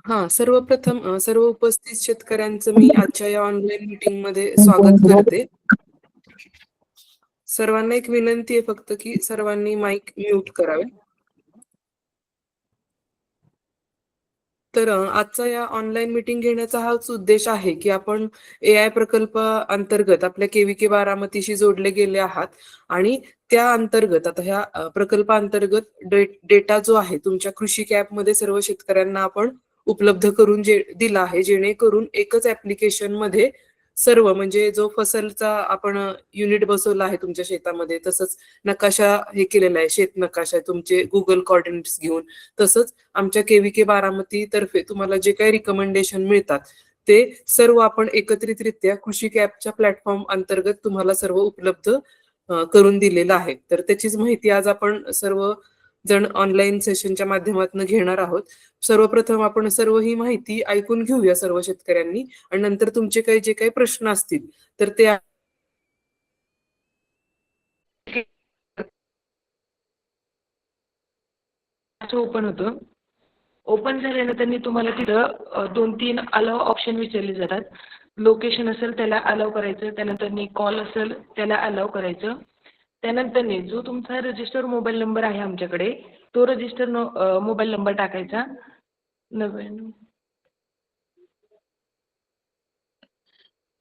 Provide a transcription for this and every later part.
सर्वप्रथम सर्व उपस्थित शेतकऱ्यांचं मी आजच्या या ऑनलाईन मीटिंग मध्ये स्वागत करते. सर्वांना एक विनंती आहे फक्त की सर्वांनी माईक म्यूट करावे. तर आजचा या ऑनलाईन मीटिंग घेण्याचा हाच उद्देश आहे की आपण AI प्रकल्प अंतर्गत आपल्या KVK बारामतीशी जोडले गेले आहात आणि त्या अंतर्गत आता ह्या प्रकल्पांतर्गत डेटा जो आहे तुमच्या कृषी ॲप मध्ये सर्व शेतकऱ्यांना आपण उपलब्ध करून दिला आहे, जेणेकरून एकच ऍप्लिकेशन मध्ये सर्व म्हणजे जो फसलचा आपण युनिट बसवला आहे तुमच्या शेतामध्ये, तसंच नकाशा हे केलेला आहे, शेत नकाशा तुमचे गुगल कोऑर्डिनेट्स घेऊन, तसंच आमच्या KVK बारामती तर्फे तुम्हाला जे काही रिकमेंडेशन मिळतात ते सर्व आपण एकत्रितरित्या कृषी ॲपच्या प्लॅटफॉर्म अंतर्गत तुम्हाला सर्व उपलब्ध करून दिलेलं आहे. तर त्याचीच माहिती आज आपण सर्व जण ऑनलाईन सेशनच्या माध्यमातून घेणार आहोत. सर्वप्रथम आपण सर्व ही माहिती ऐकून घेऊया सर्व शेतकऱ्यांनी आणि नंतर तुमचे काही जे काही प्रश्न असतील तर ते ओपन होतं. ओपन झाल्यानंतर त्यांनी तुम्हाला तिथं 2-3 अलाव ऑप्शन विचारले जातात. लोकेशन असेल त्याला अलाव करायचं, त्यानंतर कॉल असेल त्याला अलाव करायचं. त्यानंतर जो तुमचा रजिस्टर मोबाईल नंबर आहे आमच्याकडे तो रजिस्टर मोबाईल नंबर टाकायचा. 99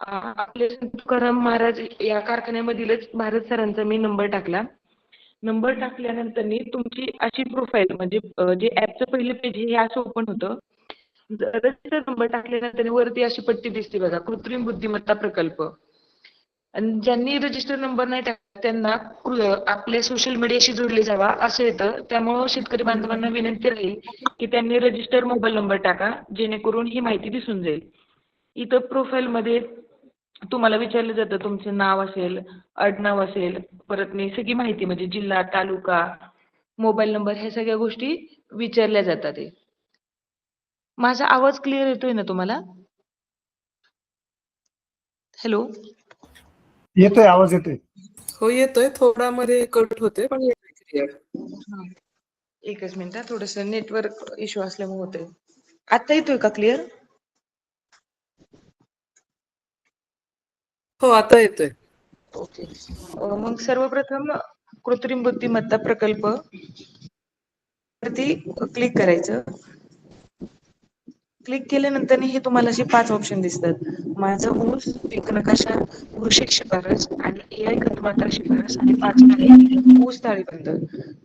आपले तुकाराम महाराज या कारखान्यामधीलच भारत सरांचा मी नंबर टाकला. नंबर टाकल्यानंतर तुमची अशी प्रोफाईल म्हणजे जे ॲपचं पहिलं पेज हे असं ओपन होतं. रजिस्टर नंबर टाकल्यानंतर वरती अशी पट्टी दिसते बघा, कृत्रिम बुद्धिमत्ता प्रकल्प. आणि ज्यांनी रजिस्टर नंबर नाही टाकला त्यांना आपल्या सोशल मीडियाशी जोडले जावा असं येतं. त्यामुळं शेतकरी बांधवांना विनंती राहील की त्यांनी रजिस्टर मोबाईल नंबर टाका, जेणेकरून ही माहिती दिसून जाईल. इथं प्रोफाईलमध्ये तुम्हाला विचारलं जातं तुमचं नाव असेल, आडनाव असेल, परत सगळी माहिती म्हणजे जिल्हा, तालुका, मोबाईल नंबर ह्या सगळ्या गोष्टी विचारल्या जातात. माझा आवाज क्लिअर येतोय ना तुम्हाला? हॅलो, येतोय, आवाज येतोय. हो येतोय, थोडा मध्ये कट होते पण येतोय. एकच मिनिट, थोडस नेटवर्क इश्यू असल्यामुळे होतंय. आता येतोय का क्लिअर? हो आता येतोय. ओके. मग सर्वप्रथम कृत्रिम बुद्धिमत्ता प्रकल्प वरती क्लिक करायचं. क्लिक केल्यानंतर हे तुम्हाला असे 5 ऑप्शन दिसतात. माझं ऊस, पीक नकाशा, कृषी शिफारस आणि AI खतमात्रा शिफारस आणि 5 ऊस ताळेबंद.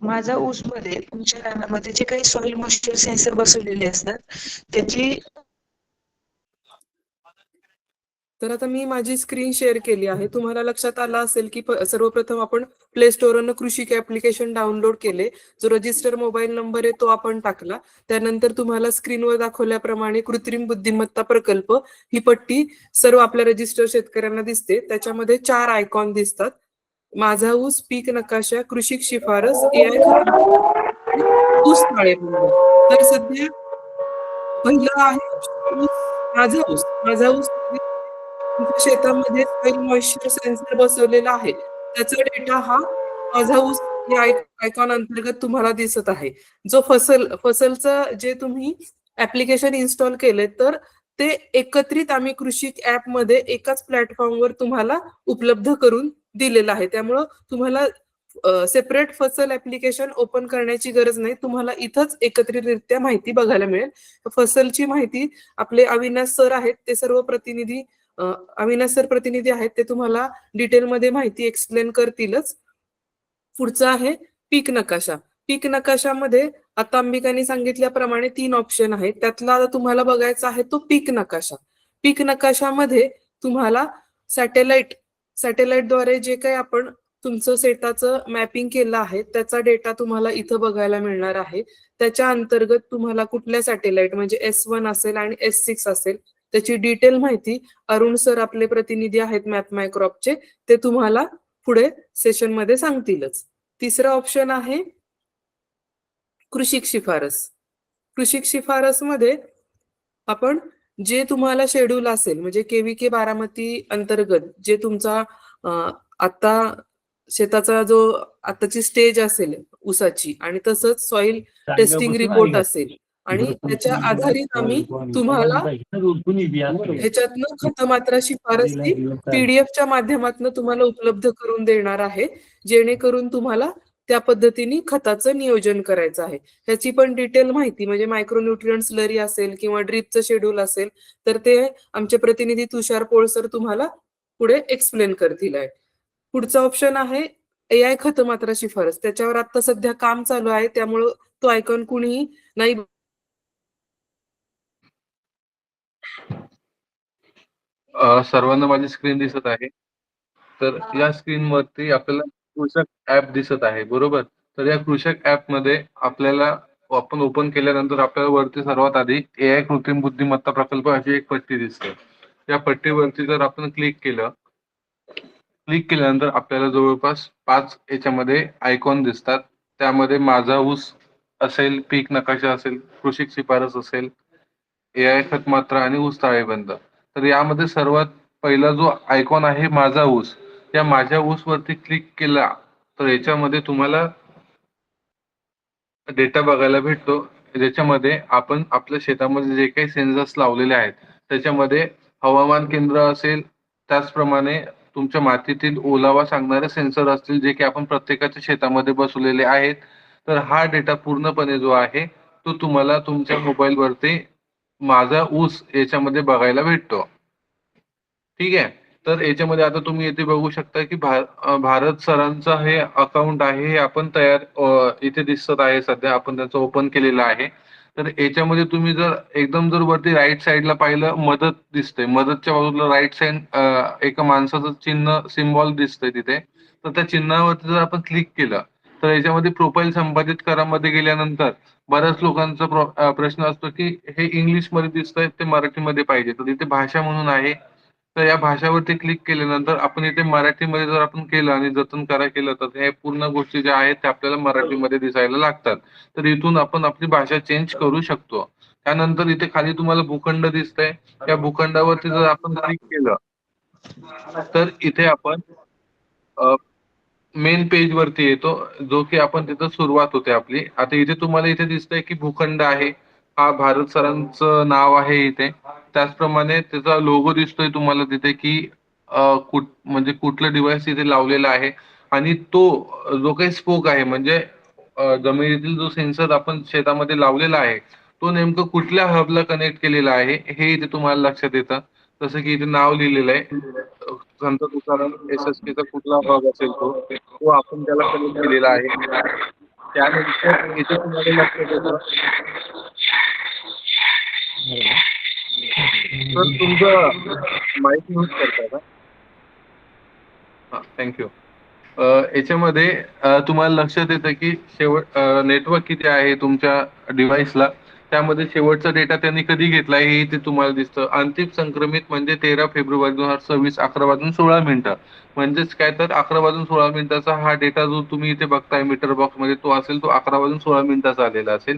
माझा ऊस मध्ये तुमच्या रानामध्ये जे काही सॉइल मॉइश्चर सेन्सर बसवलेले असतात त्याची. तर आता मी माझी स्क्रीन शेअर केली आहे. तुम्हाला लक्षात आलं असेल की सर्वप्रथम आपण प्ले स्टोअरवरून कृषी ॲप्लिकेशन डाउनलोड केले. जो रजिस्टर मोबाईल नंबर आहे तो आपण टाकला. त्यानंतर तुम्हाला स्क्रीनवर दाखवल्याप्रमाणे कृत्रिम बुद्धिमत्ता प्रकल्प ही पट्टी सर्व आपल्या रजिस्टर शेतकऱ्यांना दिसते. त्याच्यामध्ये 4 आयकॉन दिसतात. माझा ऊस, पीक नकाशा, कृषी शिफारस, AI ऊस ताळेबंद. तर सध्या पहिला आहे ऊस. माझा ऊस तुमच्या शेतामध्ये सॉइल मॉइश्चर सेन्सर बसवलेला आहे. त्याचा डेटा हा माझा ऊस या आयकॉन अंतर्गत तुम्हाला दिसत आहे. जो फसलचं जे तुम्ही ऍप्लिकेशन इन्स्टॉल केले तर ते एकत्रित आम्ही कृषी ॲप मध्ये एकाच प्लॅटफॉर्मवर तुम्हाला उपलब्ध करून दिलेलं आहे. त्यामुळं तुम्हाला सेपरेट फसल ऍप्लिकेशन ओपन करण्याची गरज नाही. तुम्हाला इथंच एकत्रितरित्या माहिती बघायला मिळेल. फसलची माहिती आपले अविनाश सर आहेत, ते सर्व प्रतिनिधी अविनाश सर प्रतिनिधी आहेत, ते तुम्हाला डिटेलमध्ये माहिती एक्सप्लेन करतीलच. पुढचं आहे पीक नकाशा. पीक नकाशामध्ये आता अंबिकांनी सांगितल्याप्रमाणे 3 ऑप्शन आहेत. त्यातला तुम्हाला बघायचा आहे तो पीक नकाशा. पीक नकाशामध्ये तुम्हाला सॅटेलाइटद्वारे जे काही आपण तुमचं शेताचं मॅपिंग केलं आहे त्याचा डेटा तुम्हाला इथं बघायला मिळणार आहे. त्याच्या अंतर्गत तुम्हाला कुठल्या सॅटेलाइट म्हणजे S1 असेल आणि S6 असेल त्याची डिटेल माहिती अरुण सर आपले प्रतिनिधी आहेत मॅप माय क्रॉपचे, ते तुम्हाला पुढे सेशन मध्ये सांगतीलच. तिसरा ऑप्शन आहे कृषी शिफारस. कृषी शिफारस मध्ये आपण जे तुम्हाला शेड्यूल असेल म्हणजे KVK बारामती अंतर्गत जे तुमचा आता शेताचा जो आताची स्टेज असेल ऊसाची आणि तसंच सॉइल टेस्टिंग रिपोर्ट असेल आणि त्याच्या आधारित आम्ही तुम्हाला ह्याच्यातनं खतमात्रा शिफारस ती पीडीएफच्या माध्यमातून तुम्हाला उपलब्ध करून देणार आहे, जेणेकरून तुम्हाला त्या पद्धतीने खताचं नियोजन करायचं आहे. ह्याची पण डिटेल माहिती म्हणजे मायक्रोन्यूट्रिएंट स्लरी असेल किंवा ड्रीपचं शेड्यूल असेल तर ते आमचे प्रतिनिधी तुषार पोळसर तुम्हाला पुढे एक्सप्लेन करतील आहे. पुढचा ऑप्शन आहे एआय खतमात्रा शिफारस. त्याच्यावर आता सध्या काम चालू आहे, त्यामुळं तो आयकॉन कुणीही नाही. सर्वांना माझी स्क्रीन दिसत आहे. तर या स्क्रीनवरती आपल्याला कृषक ऍप दिसत आहे, बरोबर. तर या कृषक ऍप मध्ये आपल्याला आपण ओपन केल्यानंतर आपल्याला वरती सर्वात आधी एआय कृत्रिम बुद्धिमत्ता प्रकल्प अशी एक पट्टी दिसते. या पट्टीवरती जर आपण क्लिक केल्यानंतर आपल्याला जवळपास 5 याच्यामध्ये आयकॉन दिसतात. त्यामध्ये माझा ऊस असेल, पीक नकाशा असेल, कृषी शिफारस असेल, एआय खतमात्रा आणि ऊस ताळेबंद. तर यामध्ये सर्वात पहिला जो आयकॉन आहे माझा ऊस, या माझ्या ऊस वरती क्लिक केला तर याच्यामध्ये तुम्हाला डेटा बघायला भेटतो, ज्याच्यामध्ये आपण आपल्या शेतामध्ये जे काही सेन्सर्स लावलेले आहेत त्याच्यामध्ये हवामान केंद्र असेल, त्याचप्रमाणे तुमच्या मातीतील ओलावा सांगणारे सेन्सर असतील, जे की आपण प्रत्येकाच्या शेतामध्ये बसवलेले आहेत. तर हा डेटा पूर्णपणे जो आहे तो तुम्हाला तुमच्या मोबाईलवरती माझा ऊस याच्यामध्ये बघायला भेटतो. ठीक आहे. तर याच्यामध्ये आता तुम्ही इथे बघू शकता की भारत सरांचा हे अकाउंट आहे, हे आपण इथे दिसत आहे. सध्या आपण त्याचं ओपन केलेलं आहे. तर याच्यामध्ये तुम्ही जर एकदम जर वरती राईट साईडला पाहिलं, मदत दिसते. मदतच्या बाजूला राईट साईड एका माणसाचं चिन्ह सिम्बॉल दिसतंय तिथे. तर त्या चिन्हावरती जर आपण क्लिक केलं तर याच्यामध्ये प्रोफाईल संपादित करामध्ये गेल्यानंतर बऱ्याच लोकांचा प्रश्न असतो की हे इंग्लिश मध्ये दिसतंय, ते मराठीमध्ये पाहिजे. तर इथे भाषा म्हणून आहे. तर या भाषावरती क्लिक केल्यानंतर आपण इथे मराठीमध्ये जर आपण केलं आणि जतन करा केलं तर हे पूर्ण गोष्टी ज्या आहेत त्या आपल्याला मराठीमध्ये दिसायला लागतात. तर इथून आपण आपली भाषा चेंज करू शकतो. त्यानंतर इथे खाली तुम्हाला भूखंड दिसतंय. या भूखंडावरती जर आपण क्लिक केलं तर इथे आपण मेन पेज वरती येतो, जो की आपण तिथं सुरुवात होते आपली. आता इथे तुम्हाला इथे दिसतंय की भूखंड आहे, हा भारत सरांचं नाव आहे इथे. त्याचप्रमाणे त्याचा लोगो दिसतोय तुम्हाला तिथे की म्हणजे कुठलं डिव्हाइस इथे लावलेलं आहे. आणि तो जो काही स्पोक आहे म्हणजे जमिनीतील जो सेन्सर आपण शेतामध्ये लावलेला आहे तो नेमकं कुठल्या हबला कनेक्ट केलेला आहे हे इथे तुम्हाला लक्षात येतं. जसं की इथे नाव लिहिलेलं आहे, संत तुकाराम SSK चा कुठला हब असेल तो आपण त्याला कनेक्ट केलेला आहे. त्यानंतर इथे तुम्हाला लक्षात येतं तर तुमचं माईक म्यूट करता का? हा, थँक्यू. याच्यामध्ये तुम्हाला लक्षात येतं की नेटवर्क किती आहे तुमच्या डिव्हाइसला. त्यामध्ये शेवटचा डेटा त्यांनी कधी घेतलाय हे इथे तुम्हाला दिसतं. अंतिम संक्रमित म्हणजे 13 फेब्रुवारी 2026 11:16. म्हणजेच काय, तर 11:16 हा डेटा जो तुम्ही इथे बघताय मीटर बॉक्स मध्ये तो असेल, तो 11:16 आलेला असेल.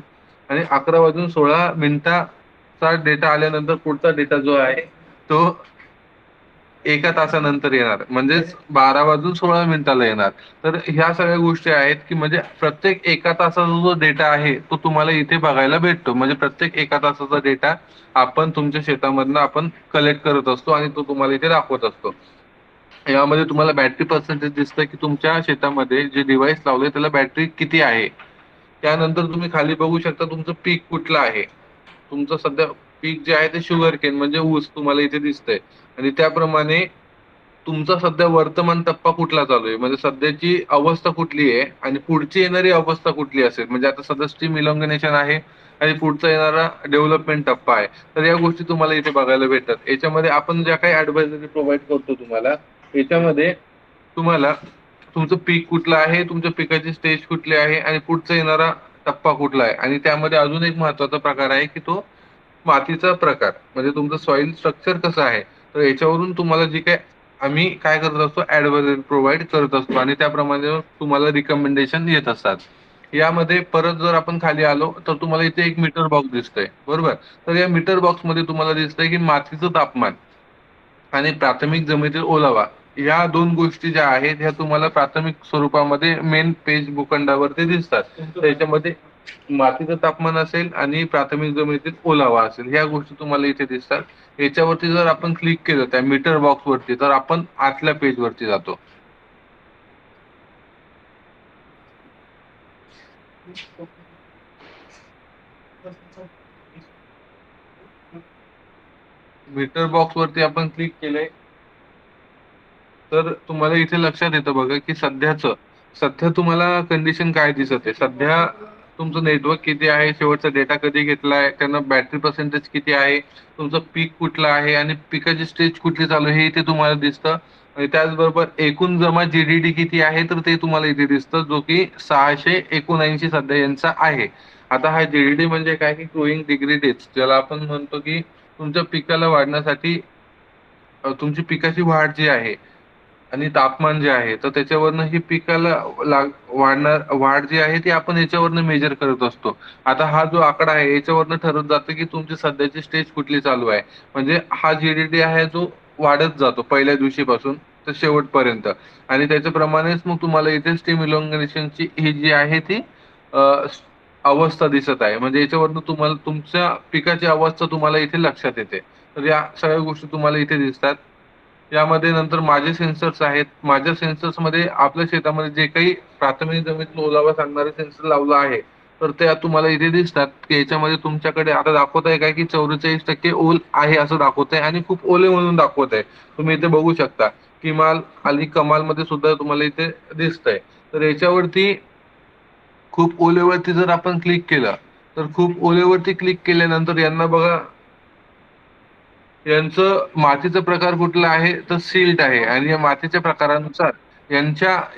आणि 11:16 डेटा आल्यानंतर पुढचा डेटा जो आहे तो 1 तासानंतर येणार, म्हणजेच 12:16 येणार. तर ह्या सगळ्या गोष्टी आहेत की म्हणजे प्रत्येक 1 तासाचा जो डेटा आहे तो तुम्हाला इथे बघायला भेटतो. म्हणजे प्रत्येक 1 तासाचा डेटा आपण तुमच्या शेतामधनं आपण कलेक्ट करत असतो आणि तो तुम्हाला इथे दाखवत असतो. यामध्ये तुम्हाला बॅटरी पर्सेंटेज दिसतं की तुमच्या शेतामध्ये जे डिव्हाइस लावलंय त्याला बॅटरी किती आहे. त्यानंतर तुम्ही खाली बघू शकता तुमचं पीक कुठलं आहे. तुमचं सध्या पीक जे आहे ते शुगर केन म्हणजे ऊस तुम्हाला इथे दिसतंय. आणि त्याप्रमाणे तुमचा सध्या वर्तमान टप्पा कुठला चालू आहे, म्हणजे सध्याची अवस्था कुठली आहे आणि पुढची येणारी अवस्था कुठली असेल. म्हणजे आता सध्या स्टीम इलॉंगिनेशन आहे आणि पुढचा येणारा डेव्हलपमेंट टप्पा आहे. तर या गोष्टी तुम्हाला इथे बघायला भेटतात. याच्यामध्ये आपण ज्या काही ऍडवायझरी प्रोव्हाइड करतो तुम्हाला, याच्यामध्ये तुम्हाला तुमचं पीक कुठलं आहे, तुमच्या पिकाची स्टेज कुठली आहे आणि पुढचा येणारा टप्पा कुठला आहे. आणि त्यामध्ये अजून एक महत्वाचा प्रकार आहे की तो मातीचा प्रकार, म्हणजे तुमचं सॉइल स्ट्रक्चर कसं आहे. तर याच्यावरून तुम्हाला जे काय आम्ही काय करत असतो, ऍडवायझरी प्रोव्हाइड करत असतो आणि त्याप्रमाणे तुम्हाला रिकमेंडेशन येत असतात. यामध्ये परत जर आपण खाली आलो तर तुम्हाला इथे एक मीटर बॉक्स दिसतंय, बरोबर. तर या मीटर बॉक्स मध्ये तुम्हाला दिसतंय की मातीचं तापमान आणि प्राथमिक जमिनीतील ओलावा या 2 गोष्टी ज्या आहेत ह्या तुम्हाला प्राथमिक स्वरूपामध्ये मेन पेज भूखंडावरती दिसतात. तर याच्यामध्ये मातीचं तापमान असेल आणि प्राथमिक जमिनीतील ओलावा असेल, ह्या गोष्टी तुम्हाला इथे दिसतात. याच्यावरती जर आपण क्लिक केलं त्या मीटर बॉक्स वरती, तर आपण आतल्या पेज वरती जातो. मीटर बॉक्स वरती आपण क्लिक केलंय, तर तुम्हाला इथे लक्षात येतं बघा की सध्या तुम्हाला कंडिशन काय दिसत आहे. सध्या तुमचं नेटवर्क किती आहे, शेवटचा डेटा कधी घेतलाय, त्यांना बॅटरी पर्सेंटेज किती आहे, तुमचं पीक कुठलं आहे आणि पिकाची स्टेज कुठली चालू आहे हे इथे तुम्हाला दिसतं. आणि त्याचबरोबर एकूण जमा जीडीडी किती आहे तर ते तुम्हाला इथे दिसतं, जो की 679 सध्या यांचा आहे. आता हा जीडीडी म्हणजे काय की ग्रोईंग डिग्री डेज, ज्याला आपण म्हणतो की तुमच्या पिकाला वाढण्यासाठी तुमची पिकाची वाढ जी आहे आणि तापमान जे आहे, तर त्याच्यावरनं ही पिकाला वाढ जी आहे ती आपण याच्यावरनं मेजर करत असतो. आता हा जो आकडा आहे याच्यावरनं ठरत जातं की तुमची सध्याची स्टेज कुठली चालू आहे. म्हणजे हा जीडीडी आहे जो वाढत जातो पहिल्या दिवशीपासून तर शेवटपर्यंत. आणि त्याच्याप्रमाणेच मग तुम्हाला इथे स्टेम इलॉंगेशनची ही जी आहे ती अ, अवस्था दिसत आहे. म्हणजे याच्यावरनं तुम्हाला तुमच्या पिकाची अवस्था तुम्हाला इथे लक्षात येते. तर या सगळ्या गोष्टी तुम्हाला इथे दिसतात. यामध्ये नंतर माझे सेन्सर्स आहेत. माझ्या सेन्सर्समध्ये आपल्या शेतामध्ये जे काही प्राथमिक जमिनीतला ओलावा सांगणारे सेन्सर लावलं आहे, तर ते तुम्हाला इथे दिसतात, की याच्यामध्ये तुमच्याकडे आता दाखवत आहे काय की 44% ओल आहे असं दाखवत आहे आणि खूप ओले म्हणून दाखवत आहे. तुम्ही इथे बघू शकता. किमाल आणि कमालमध्ये सुद्धा तुम्हाला इथे दिसतंय. तर याच्यावरती खूप ओलेवरती जर आपण क्लिक केलं, तर खूप ओलेवरती क्लिक केल्यानंतर यांना बघा यांचं मातीचा प्रकार कुठला आहे तर सिल्ट आहे आणि या मातीच्या प्रकारानुसार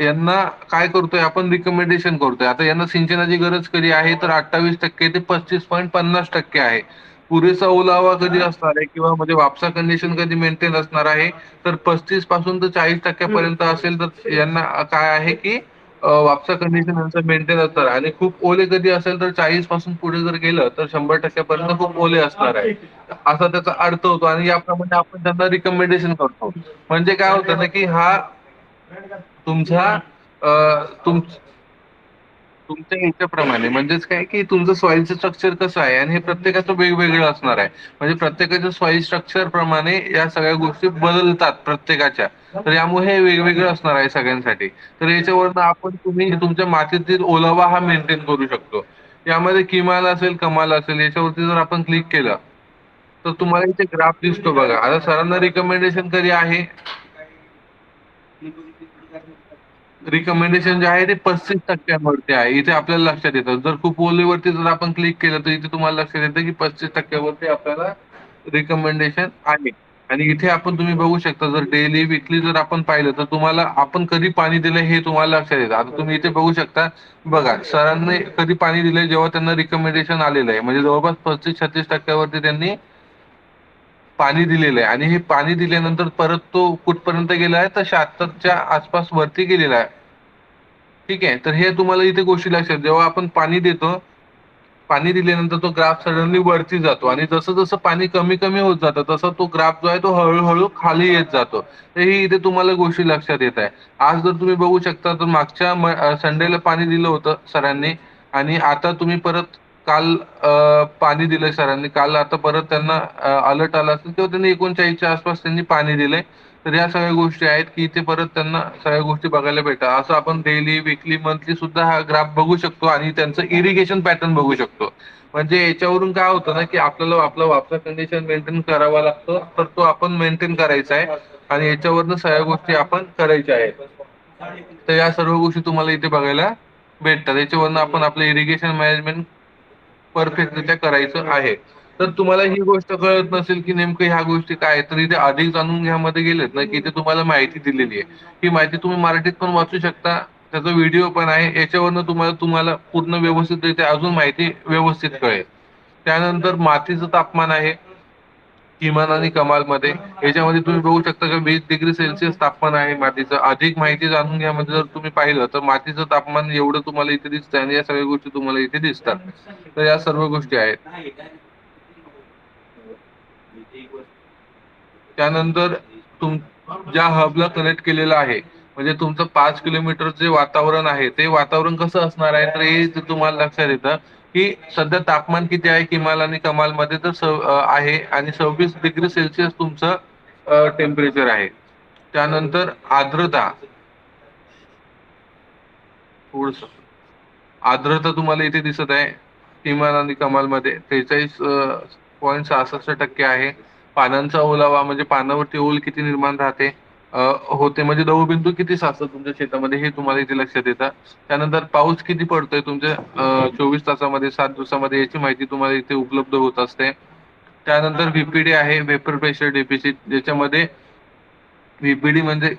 यांना काय करतोय आपण रिकमेंडेशन करतोय. आता यांना सिंचनाची गरज कधी आहे तर 28% ते 35.50% आहे. पुरेसा ओलावा कधी असणार आहे किंवा म्हणजे वापसा कंडिशन कधी मेंटेन असणार आहे तर 35 पासून तर 40% असेल तर यांना काय आहे की वापसा कंडिशन यांचं मेंटेन असणार आणि खूप ओले कधी असेल तर 40 पासून पुढे जर गेलं तर 100% खूप ओले असणार आहे. असा त्याचा अर्थ होतो आणि याप्रमाणे आपण त्यांना रिकमेंडेशन करतो. म्हणजे काय होतं ना की हा तुमच्या अ, तुम तुमच्या ह्याच्याप्रमाणे म्हणजेच काय की तुमचं सॉइलचं स्ट्रक्चर कसं आहे आणि हे प्रत्येकाचं वेगवेगळं असणार आहे. म्हणजे प्रत्येकाच्या सॉइल स्ट्रक्चर प्रमाणे या सगळ्या गोष्टी बदलतात प्रत्येकाच्या. तर यामुळे हे वेगवेगळं असणार आहे सगळ्यांसाठी. तर याच्यावरनं तुम्ही तुमच्या मातीतील ओलावा हा मेंटेन करू शकतो. यामध्ये किमान असेल, कमाल असेल याच्यावरती जर आपण क्लिक केलं, तर तुम्हाला इथे ग्राफ दिसतो बघा. आता सरांना रिकमेंडेशन कधी आहे रिकमेंडेशन जे आहे ते 35% आहे. इथे आपल्याला लक्षात येतं. जर खूप ओलीवरती जर आपण क्लिक केलं, तर इथे तुम्हाला लक्षात येतं की 35% आपल्याला रिकमेंडेशन आहे. आणि इथे तुम्ही बघू शकता जर डेली, वीकली जर आपण पाहिलं, तर तुम्हाला आपण कधी पाणी दिलंय हे तुम्हाला लक्षात येतं. आता तुम्ही इथे बघू शकता, बघा सरांनी कधी पाणी दिलंय जेव्हा त्यांना रिकमेंडेशन आलेलं आहे. म्हणजे जवळपास 35-36% वरती त्यांनी पाणी दिलेलं आहे आणि हे पाणी दिल्यानंतर परत तो कुठपर्यंत गेला आहे तर 76च्या आसपास वरती गेलेला आहे. ठीक आहे. तर हे तुम्हाला इथे गोष्टी लक्षात जेव्हा आपण पाणी देतो, पाणी दिल्यानंतर तो ग्राफ सडनली वरती जातो आणि जसं-जसं पाणी कमी-कमी होत जातं, तसा तो ग्राफ जो आहे तो हळू खाली येत जातो. तर ही इथे तुम्हाला गोष्टी लक्षात येत आहे. आज जर तुम्ही बघू शकता तर मागच्या संडेला पाणी दिलं होतं सरांनी आणि आता तुम्ही परत काल पाणी दिलंय सरांनी. काल आता परत त्यांना अलर्ट आला असेल किंवा त्यांनी 39च्या आसपास त्यांनी पाणी दिलंय. तर या सगळ्या गोष्टी आहेत, की इथे परत त्यांना सगळ्या गोष्टी बघायला भेटतात. असं आपण डेली, वीकली, मंथली सुद्धा हा ग्राफ बघू शकतो आणि त्यांचं इरिगेशन पॅटर्न बघू शकतो. म्हणजे याच्यावरून काय होतं ना, की आपल्याला आपला वापसा कंडिशन मेंटेन करावा लागतो. तर तो आपण मेंटेन करायचा आहे आणि याच्यावरनं सगळ्या गोष्टी आपण करायच्या आहेत. तर या सर्व गोष्टी तुम्हाला इथे बघायला भेटतात. याच्यावरनं आपण आपलं इरिगेशन मॅनेजमेंट परफेक्टरित्या करायचं आहे. तर तुम्हाला ही गोष्ट कळत नसेल, की नेमकं ह्या गोष्टी काय आहेत, तर इथे अधिक जाणून घ्यामध्ये गेलेत ना, की इथे तुम्हाला माहिती दिलेली आहे. ही माहिती तुम्ही मराठीत पण वाचू शकता. त्याचा व्हिडिओ पण आहे. याच्यावरनं तुम्हाला तुम्हाला पूर्ण व्यवस्थितरित्या अजून माहिती व्यवस्थित कळेल. त्यानंतर मातीचं तापमान आहे. किमान आणि कमालमध्ये याच्यामध्ये तुम्ही बघू शकता की 20 डिग्री सेल्सिअस तापमान आहे मातीचं. अधिक माहिती जाणून घ्यामध्ये जर तुम्ही पाहिलं तर मातीचं तापमान एवढं तुम्हाला इथे दिसतंय आणि या सगळ्या गोष्टी तुम्हाला इथे दिसतात. तर या सर्व गोष्टी आहेत. त्यानंतर तुम ज्या हबला कनेक्ट केलेला आहे म्हणजे तुमचं 5 किलोमीटर जे वातावरण आहे ते वातावरण कसं असणार आहे, तर हे जे तुम्हाला लक्षात येतं की सध्या तापमान किती आहे किमाल आणि कमाल मध्ये, तर आहे आणि 26 डिग्री सेल्सिअस तुमचं टेम्परेचर आहे. त्यानंतर आर्द्रता, थोडस आर्द्रता तुम्हाला इथे दिसत आहे किमान आणि कमाल मध्ये 43.66% आहे. पानांचा ओलावा म्हणजे पानावरती ओल किती निर्माण राहते होते, म्हणजे दवबिंदू किती साचतात तुमच्या शेतामध्ये हे तुम्हाला इथे लक्षात येतं. त्यानंतर पाऊस किती पडतोय तुमच्या 24 तासामध्ये 7 दिवसामध्ये याची माहिती तुम्हाला इथे उपलब्ध होत असते. त्यानंतर व्हीपीडी आहे, व्हेपर प्रेशर डेफिसिट, ज्याच्यामध्ये व्हीपीडी म्हणजे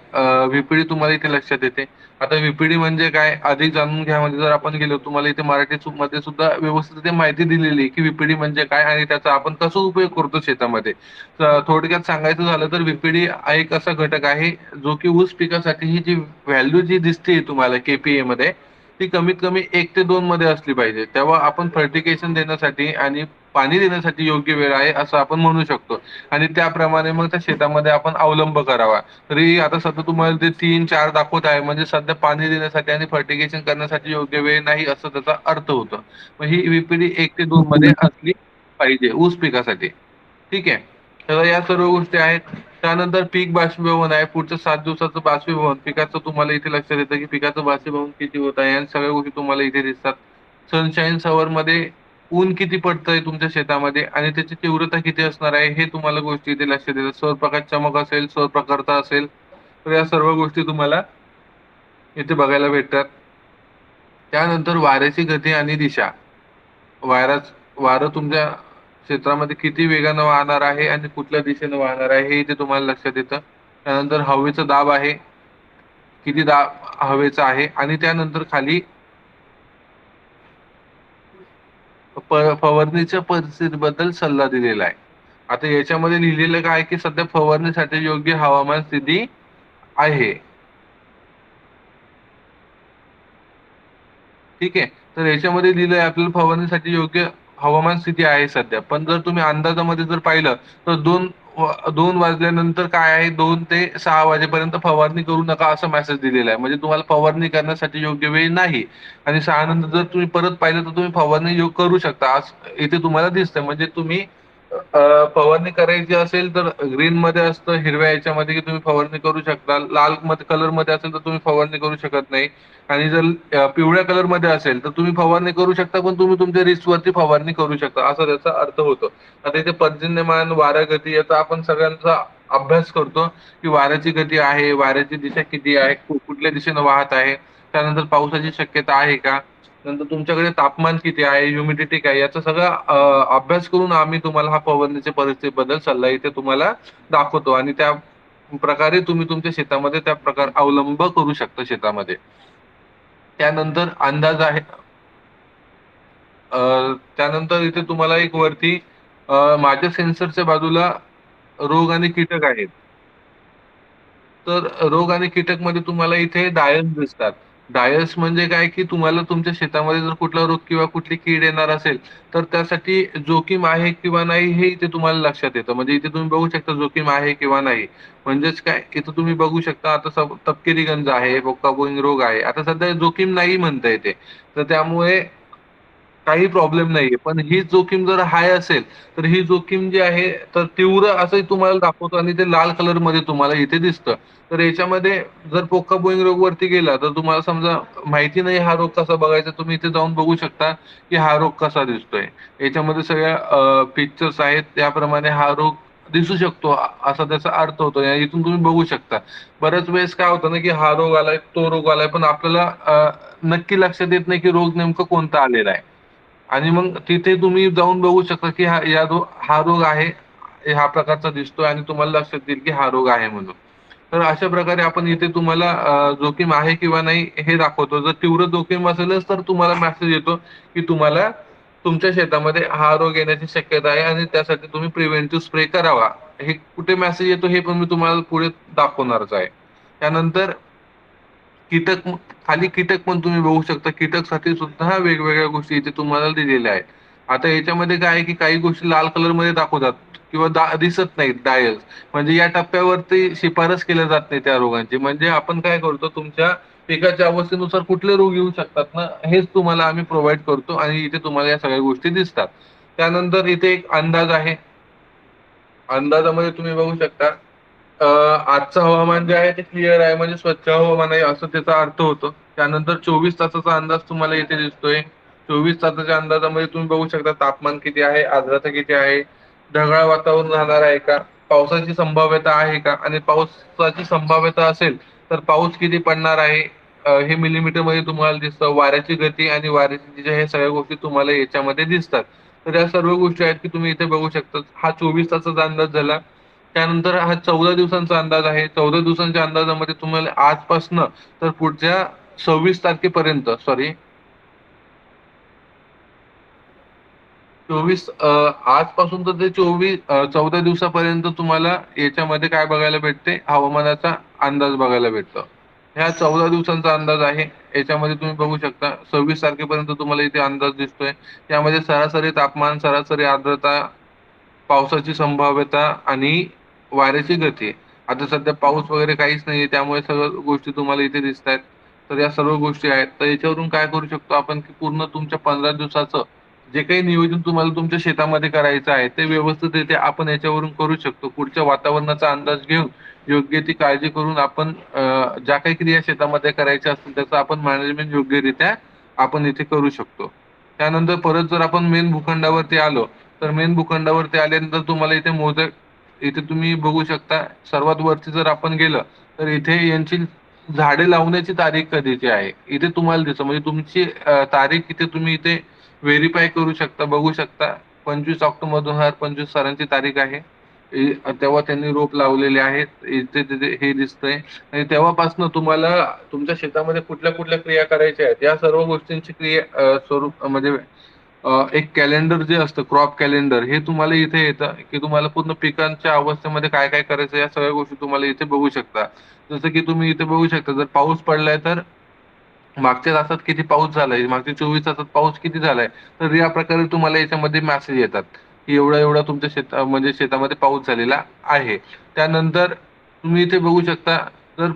व्हीपीडी तुम्हाला इथे लक्षात येते. आता व्हीपीडी म्हणजे काय अधिक जाणून घ्या, म्हणजे जर आपण गेलो तुम्हाला इथे मराठी मध्ये सुद्धा व्यवस्थित माहिती दिलेली आहे की व्हीपीडी म्हणजे काय आणि त्याचा आपण कसा उपयोग करतो शेतामध्ये. तर थोडक्यात सांगायचं झालं तर व्हीपीडी हा एक असा घटक आहे जो की ऊस पिकासाठी ही जी व्हॅल्यू जी दिसते तुम्हाला केपीए मध्ये, ती कमीत कमी 1 ते 2 मध्ये असली पाहिजे. तेव्हा आपण फर्टिगेशन देण्यासाठी आणि पाणी देण्यासाठी योग्य वेळ आहे असं आपण म्हणू शकतो. आणि त्याप्रमाणे मग त्या शेतामध्ये आपण अवलंब करावा. तरी आता सध्या तुम्हाला ते 3-4 दाखवत आहे, म्हणजे सध्या पाणी देण्यासाठी आणि फर्टिगेशन करण्यासाठी योग्य वेळ नाही असं त्याचा अर्थ होतो. मग ही व्हीपीडी 1 ते 2 मध्ये असली पाहिजे ऊस पिकासाठी. ठीक आहे. तर या सर्व गोष्टी आहेत. त्यानंतर पीक बाष्पीभवन आहे, पुढच्या 7 दिवसाचं बाष्पीभवन पिकाचं तुम्हाला इथे लक्षात येतं की पिकाचं बाष्पीभवन किती होत आहे आणि सगळ्या गोष्टी तुम्हाला इथे दिसतात. सनशाईन सवर मध्ये ऊन किती पडतंय तुमच्या शेतामध्ये आणि त्याची तीव्रता किती असणार आहे हे तुम्हाला गोष्टी इथे लक्षात येतात. सौरप्रकाश चमक असेल, सौरप्रखरता असेल, तर या सर्व गोष्टी तुम्हाला इथे बघायला भेटतात. त्यानंतर वाऱ्याची गती आणि दिशा, वारं तुमच्या क्षेत्रामध्ये किती वेगानं वाहणार आहे आणि कुठल्या दिशेनं वाहणार आहे हे इथे तुम्हाला लक्षात येतं. त्यानंतर हवेचा दाब आहे, किती दाब हवेचा आहे आणि त्यानंतर खाली फवारणीच्या परिस्थितीबद्दल सल्ला दिलेला आहे. आता याच्यामध्ये लिहिलेलं काय की सध्या फवारणीसाठी योग्य हवामान स्थिती आहे. ठीक आहे. तर याच्यामध्ये लिहिलंय आपल्याला फवारणीसाठी योग्य हवामान स्थिती आहे सध्या. पण जर तुम्ही अंदाजामध्ये जर पाहिलं तर 2 वाजल्यानंतर काय आहे, 2 ते 6 वाजेपर्यंत फवारणी करू नका असं मेसेज दिलेला आहे. म्हणजे तुम्हाला फवारणी करण्यासाठी योग्य वेळ नाही. आणि 6 नंतर जर तुम्ही परत पाहिलं तर तुम्ही फवारणी करू शकता असं इथे तुम्हाला दिसतंय. म्हणजे तुम्ही फवारणी करायची असेल तर ग्रीन मध्ये असतं, हिरव्या याच्यामध्ये की तुम्ही फवारणी करू शकता. लाल मध्ये कलर मध्ये असेल तर तुम्ही फवारणी करू शकत नाही. आणि जर पिवळ्या कलर मध्ये असेल तर तुम्ही फवारणी करू शकता, पण तुम्ही तुमच्या रिस्क वरती फवारणी करू शकता असा त्याचा अर्थ होतो. आता इथे पर्जन्यमान, वारा गती याचा आपण सगळ्यांचा अभ्यास करतो की वाऱ्याची गती आहे, वाऱ्याची दिशा किती आहे, कुठल्या दिशेनं वाहत आहे, त्यानंतर पावसाची शक्यता आहे का, नंतर तुमच्याकडे तापमान किती आहे, ह्युमिडिटी काय, याचा सगळा अभ्यास करून आम्ही तुम्हाला हा फवारणीच्या परिस्थितीबद्दल सल्ला इथे तुम्हाला दाखवतो आणि त्या प्रकारे तुम्ही तुमच्या शेतामध्ये त्या प्रकार अवलंब करू शकता शेतामध्ये. त्यानंतर अंदाज आहे. त्यानंतर इथे तुम्हाला एक वरती माझ्या सेन्सरच्या बाजूला रोग आणि कीटक आहेत. तर रोग आणि कीटक मध्ये तुम्हाला इथे डायस दिसतात. डायस म्हणजे काय की तुम्हाला तुमच्या शेतामध्ये जर कुठला रोग किंवा कुठली कीड येणार असेल तर त्यासाठी जोखीम आहे किंवा नाही हे इथे तुम्हाला लक्षात येतं. म्हणजे इथे तुम्ही बघू शकता जोखीम आहे किंवा नाही. म्हणजेच काय, इथं तुम्ही बघू शकता आता तपकिरी गंज आहे, बोकाबोईंग रोग आहे. आता सध्या जोखीम नाही म्हणता येते, तर त्यामुळे काही प्रॉब्लेम नाहीये. पण ही जोखीम जर हाय असेल तर ही जोखीम जी आहे तर तीव्र असंही तुम्हाला दाखवतो आणि ते लाल कलर मध्ये तुम्हाला इथे दिसतं. तर याच्यामध्ये जर पोका बोईंग रोग वरती गेला तर तुम्हाला समजा माहिती नाही हा रोग कसा बघायचा, तुम्ही इथे जाऊन बघू शकता की हा रोग कसा दिसतोय. याच्यामध्ये सगळ्या पिक्चर्स आहेत, त्याप्रमाणे हा रोग दिसू शकतो असा त्याचा अर्थ होतो. इथून तुम्ही बघू शकता. बऱ्याच वेळेस काय होतं ना की हा रोग आलाय, तो रोग आलाय, पण आपल्याला नक्की लक्षात येत नाही की रोग नेमकं कोणता आलेला आहे. आणि मग तिथे तुम्ही जाऊन बघू शकता की हा रोग आहे, ह्या प्रकारचा दिसतोय आणि तुम्हाला लक्षात येईल की हा रोग आहे म्हणून. तर अशा प्रकारे आपण इथे तुम्हाला जोखीम आहे किंवा नाही हे दाखवतो. जर तीव्र जोखीम असेलच तर तुम्हाला मेसेज येतो की तुम्हाला तुमच्या शेतामध्ये हा रोग येण्याची शक्यता आहे आणि त्यासाठी तुम्ही प्रिव्हेंटिव्ह स्प्रे करावा. हे कुठे मेसेज येतो हे पण मी तुम्हाला पुढे दाखवणारच आहे. त्यानंतर कीटक, खाली कीटक पण तुम्ही बघू शकता. कीटकसाठी सुद्धा वेगवेगळ्या गोष्टी इथे तुम्हाला दिलेल्या आहेत. आता याच्यामध्ये काय आहे की काही गोष्टी लाल कलर मध्ये दाखवतात किंवा दिसत नाहीत डायल्स, म्हणजे या टप्प्यावरती शिफारस केल्या जात नाही त्या रोगांची. म्हणजे आपण काय करतो, तुमच्या पिकाच्या अवस्थेनुसार कुठले रोग येऊ शकतात ना, हेच तुम्हाला आम्ही प्रोव्हाइड करतो आणि इथे तुम्हाला या सगळ्या गोष्टी दिसतात. त्यानंतर इथे एक अंदाज आहे. अंदाजामध्ये तुम्ही बघू शकता, आजचं हवामान जे आहे ते क्लिअर आहे, म्हणजे स्वच्छ हवामान आहे असं त्याचा अर्थ होतो. त्यानंतर 24 तासाचा अंदाज तुम्हाला इथे दिसतोय. 24 तासाच्या अंदाजामध्ये तुम्ही बघू शकता तापमान किती आहे, आर्द्रता किती आहे, ढगाळ वातावरण राहणार आहे का, पावसाची संभाव्यता आहे का, आणि पावसाची संभाव्यता असेल तर पाऊस किती पडणार आहे हे मिलीमीटर मध्ये तुम्हाला दिसतं. वाऱ्याची गती आणि वाऱ्याची दिशा हे सगळ्या गोष्टी तुम्हाला याच्यामध्ये दिसतात. तर या सर्व गोष्टी आहेत की तुम्ही इथे बघू शकता. हा 24 तासाचा अंदाज झाला. त्यानंतर हा 14 दिवसांचा अंदाज आहे. 14 दिवसांच्या अंदाजामध्ये तुम्हाला आजपासनं तर पुढच्या 26 तारखेपर्यंत, सॉरी 24, आजपासून तर ते 14 दिवसापर्यंत तुम्हाला याच्यामध्ये काय बघायला भेटते, हवामानाचा अंदाज बघायला भेटतो. ह्या 14 दिवसांचा अंदाज आहे. याच्यामध्ये तुम्ही बघू शकता 26 तारखेपर्यंत तुम्हाला इथे अंदाज दिसतोय. त्यामध्ये सरासरी तापमान, सरासरी आर्द्रता, पावसाची संभाव्यता आणि वाऱ्याची गती. आता सध्या पाऊस वगैरे काहीच नाहीये, त्यामुळे सगळ्या गोष्टी तुम्हाला इथे दिसतायत. तर या सर्व गोष्टी आहेत. तर याच्यावरून काय करू शकतो आपण, की पूर्ण तुमच्या 15 दिवसाचं जे काही नियोजन तुम्हाला तुमच्या शेतामध्ये करायचं आहे ते व्यवस्थितरित्या आपण याच्यावरून करू शकतो. पुढच्या वातावरणाचा अंदाज घेऊन योग्य ती काळजी करून आपण ज्या काही क्रिया शेतामध्ये करायच्या असतील त्याचं आपण मॅनेजमेंट योग्यरित्या आपण इथे करू शकतो. त्यानंतर परत जर आपण मेन भूखंडावरती आलो, तर मेन भूखंडावरती आल्यानंतर तुम्हाला इथे मोजक, इथे तुम्ही बघू शकता सर्वात वरती जर आपण गेलं तर इथे यांची झाडे लावण्याची तारीख कधीची आहे इथे तुम्हाला दिसतं. म्हणजे तुमची तारीख इथे तुम्ही इथे व्हेरीफाय करू शकता, बघू शकता. 25 ऑक्टोबर 2025 सरांची तारीख आहे. तेव्हा त्यांनी रोप लावलेले आहेत. इथे तिथे हे दिसतंय. आणि तेव्हापासून तुम्हाला तुमच्या शेतामध्ये कुठल्या कुठल्या क्रिया करायच्या आहेत या सर्व गोष्टींची स्वरूप म्हणजे एक कॅलेंडर जे असतं, क्रॉप कॅलेंडर, हे तुम्हाला इथे येतं की तुम्हाला पूर्ण पिकांच्या अवस्थेमध्ये काय काय करायचं या सगळ्या गोष्टी तुम्हाला इथे बघू शकता. जसं की तुम्ही इथे बघू शकता, जर पाऊस पडलाय तर मागच्या तासात किती पाऊस झालाय, मागच्या 24 तासात पाऊस किती झालाय, तर या प्रकारे तुम्हाला याच्यामध्ये मेसेज येतात की एवढा एवढा तुमच्या म्हणजे शेतामध्ये पाऊस झालेला आहे. त्यानंतर तुम्ही इथे बघू शकता, जर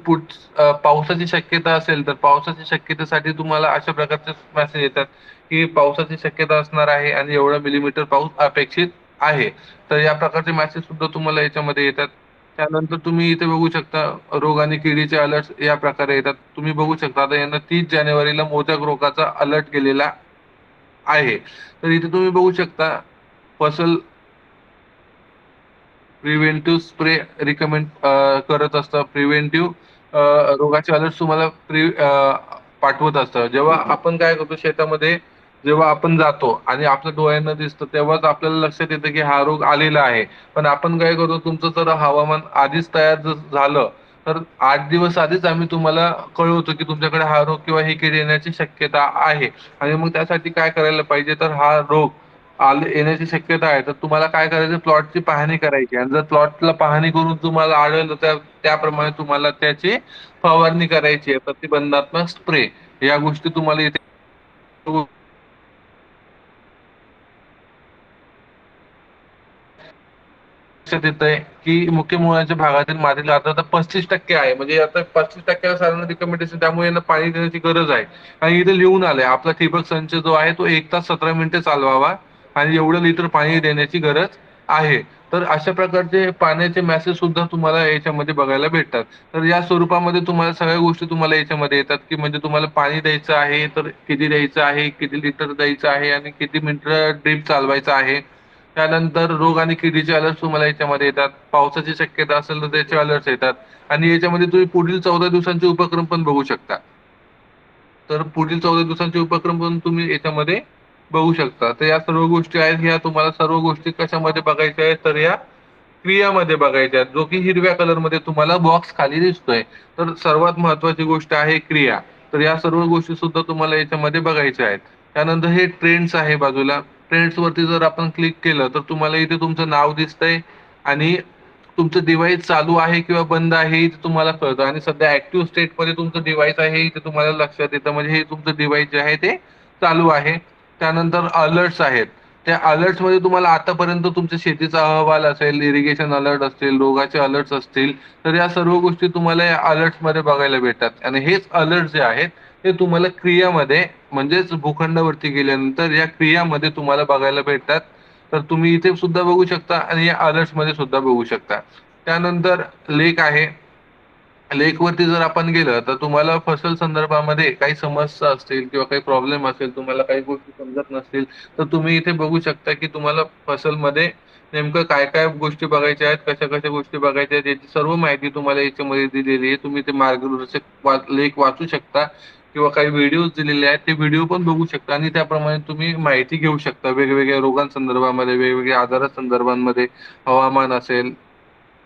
पावसाची शक्यता असेल तर पावसाच्या शक्यतेसाठी तुम्हाला अशा प्रकारचे मेसेज येतात की पावसाची शक्यता असणार आहे आणि एवढा मिलीमीटर पाऊस अपेक्षित आहे. तर या प्रकारचे मेसेज सुद्धा तुम्हाला याच्यामध्ये येतात. त्यानंतर तुम्ही इथे बघू शकता रोग आणि किडीचे अलर्ट या प्रकारे येतात. तुम्ही बघू शकता आता यांना 30 जानेवारीला मोजॅक रोगाचा अलर्ट गेलेला आहे. तर इथे तुम्ही बघू शकता फसल प्रिव्हेंटिव्ह स्प्रे रिकमेंड करत असतं. प्रिव्हेंटिव्ह रोगाचे अलर्ट तुम्हाला पाठवत असतं. जेव्हा आपण काय करतो शेतामध्ये, जेव्हा आपण जातो आणि आपल्या डोळ्यांना दिसतं तेव्हाच आपल्याला लक्षात येतं की हा रोग आलेला आहे. पण आपण काय करतो, तुमचं जर हवामान आधीच तयार झालं तर 8 दिवस आधीच आम्ही तुम्हाला कळवतो की तुमच्याकडे हा रोग किंवा ही कीड येण्याची शक्यता आहे. आणि मग त्यासाठी काय करायला पाहिजे, तर हा रोग येण्याची शक्यता आहे तर तुम्हाला काय करायचं, प्लॉटची पाहणी करायची. आणि जर प्लॉटला पाहणी करून तुम्हाला आढळलं तर त्याप्रमाणे तुम्हाला त्याची फवारणी करायची आहे. प्रतिबंधात्मक स्प्रे या गोष्टी तुम्हाला इथे लक्षात येतंय की मुख्य मुळाच्या भागातील मातीची आर्द्रता 35% आहे. म्हणजे आता 35% सरांना रिकमेंडेशन, त्यामुळे यांना पाणी देण्याची गरज आहे. आणि इथे लिहून आलंय आपला ठिबक संच जो आहे तो 1 तास 17 मिनिटे चालवावा आणि एवढं लिटर पाणी देण्याची गरज आहे. तर अशा प्रकारचे पाण्याचे मेसेज सुद्धा तुम्हाला याच्यामध्ये बघायला भेटतात. तर या स्वरूपामध्ये तुम्हाला सगळ्या गोष्टी तुम्हाला याच्यामध्ये येतात की म्हणजे तुम्हाला पाणी द्यायचं आहे तर किती द्यायचं आहे, किती लिटर द्यायचं आहे आणि किती मिनिटं ड्रीप चालवायचं आहे. त्यानंतर रोग आणि किडीचे अलर्ट तुम्हाला याच्यामध्ये येतात. पावसाची शक्यता असेल तर त्याचे अलर्ट येतात. आणि याच्यामध्ये तुम्ही पुढील 14 दिवसांचे उपक्रम पण बघू शकता. तर पुढील 14 दिवसांचे उपक्रम पण तुम्ही याच्यामध्ये बघू शकता. तर या सर्व गोष्टी आहेत, ह्या तुम्हाला सर्व गोष्टी कशामध्ये बघायच्या आहेत, तर या क्रियामध्ये बघायच्या आहेत, जो की हिरव्या कलर मध्ये तुम्हाला बॉक्स खाली दिसतोय. तर सर्वात महत्वाची गोष्ट आहे क्रिया. तर या सर्व गोष्टी सुद्धा तुम्हाला याच्यामध्ये बघायच्या आहेत. त्यानंतर हे ट्रेंड्स आहे बाजूला. ट्रेंड्स वरती जर आपण क्लिक केलं तर तुम्हाला इथे तुमचं नाव दिसतंय आणि तुमचं डिव्हाइस चालू आहे किंवा बंद आहे हे इथे तुम्हाला कळतं. आणि सध्या ऍक्टिव्ह स्टेट मध्ये तुमचं डिव्हाइस आहे इथे तुम्हाला लक्षात येतं, म्हणजे हे तुमचं डिव्हाइस जे आहे ते चालू आहे. त्यानंतर अलर्ट्स आहेत. त्या अलर्ट्स मध्ये तुम्हाला आतापर्यंत तुमच्या शेतीचा अहवाल असेल, इरिगेशन अलर्ट असतील, रोगाचे अलर्ट्स असतील, तर या सर्व गोष्टी तुम्हाला या अलर्ट्स मध्ये बघायला भेटतात. आणि हेच अलर्ट जे आहेत ते तुम्हाला क्रियामध्ये म्हणजेच भूखंडावरती गेल्यानंतर या क्रियामध्ये तुम्हाला बघायला भेटतात. तर तुम्ही इथे सुद्धा बघू शकता आणि या अलर्ट्स मध्ये सुद्धा बघू शकता. त्यानंतर लेख आहे. लेखवरती जर आपण गेलं तर तुम्हाला फसल संदर्भामध्ये काही समस्या असतील किंवा काही प्रॉब्लेम असेल, तुम्हाला काही गोष्टी समजत नसतील, तर तुम्ही इथे बघू शकता की तुम्हाला फसलमध्ये नेमकं काय काय गोष्टी बघायच्या आहेत, कशा कशा गोष्टी बघायच्या आहेत, याची सर्व माहिती तुम्हाला याच्यामध्ये दिलेली आहे. तुम्ही ते मार्गदर्शक लेख वाचू शकता किंवा काही व्हिडिओज दिलेले आहेत, ते व्हिडिओ पण बघू शकता आणि त्याप्रमाणे तुम्ही माहिती घेऊ शकता वेगवेगळ्या रोगांसंदर्भामध्ये, वेगवेगळ्या आजारासंदर्भामध्ये, हवामान असेल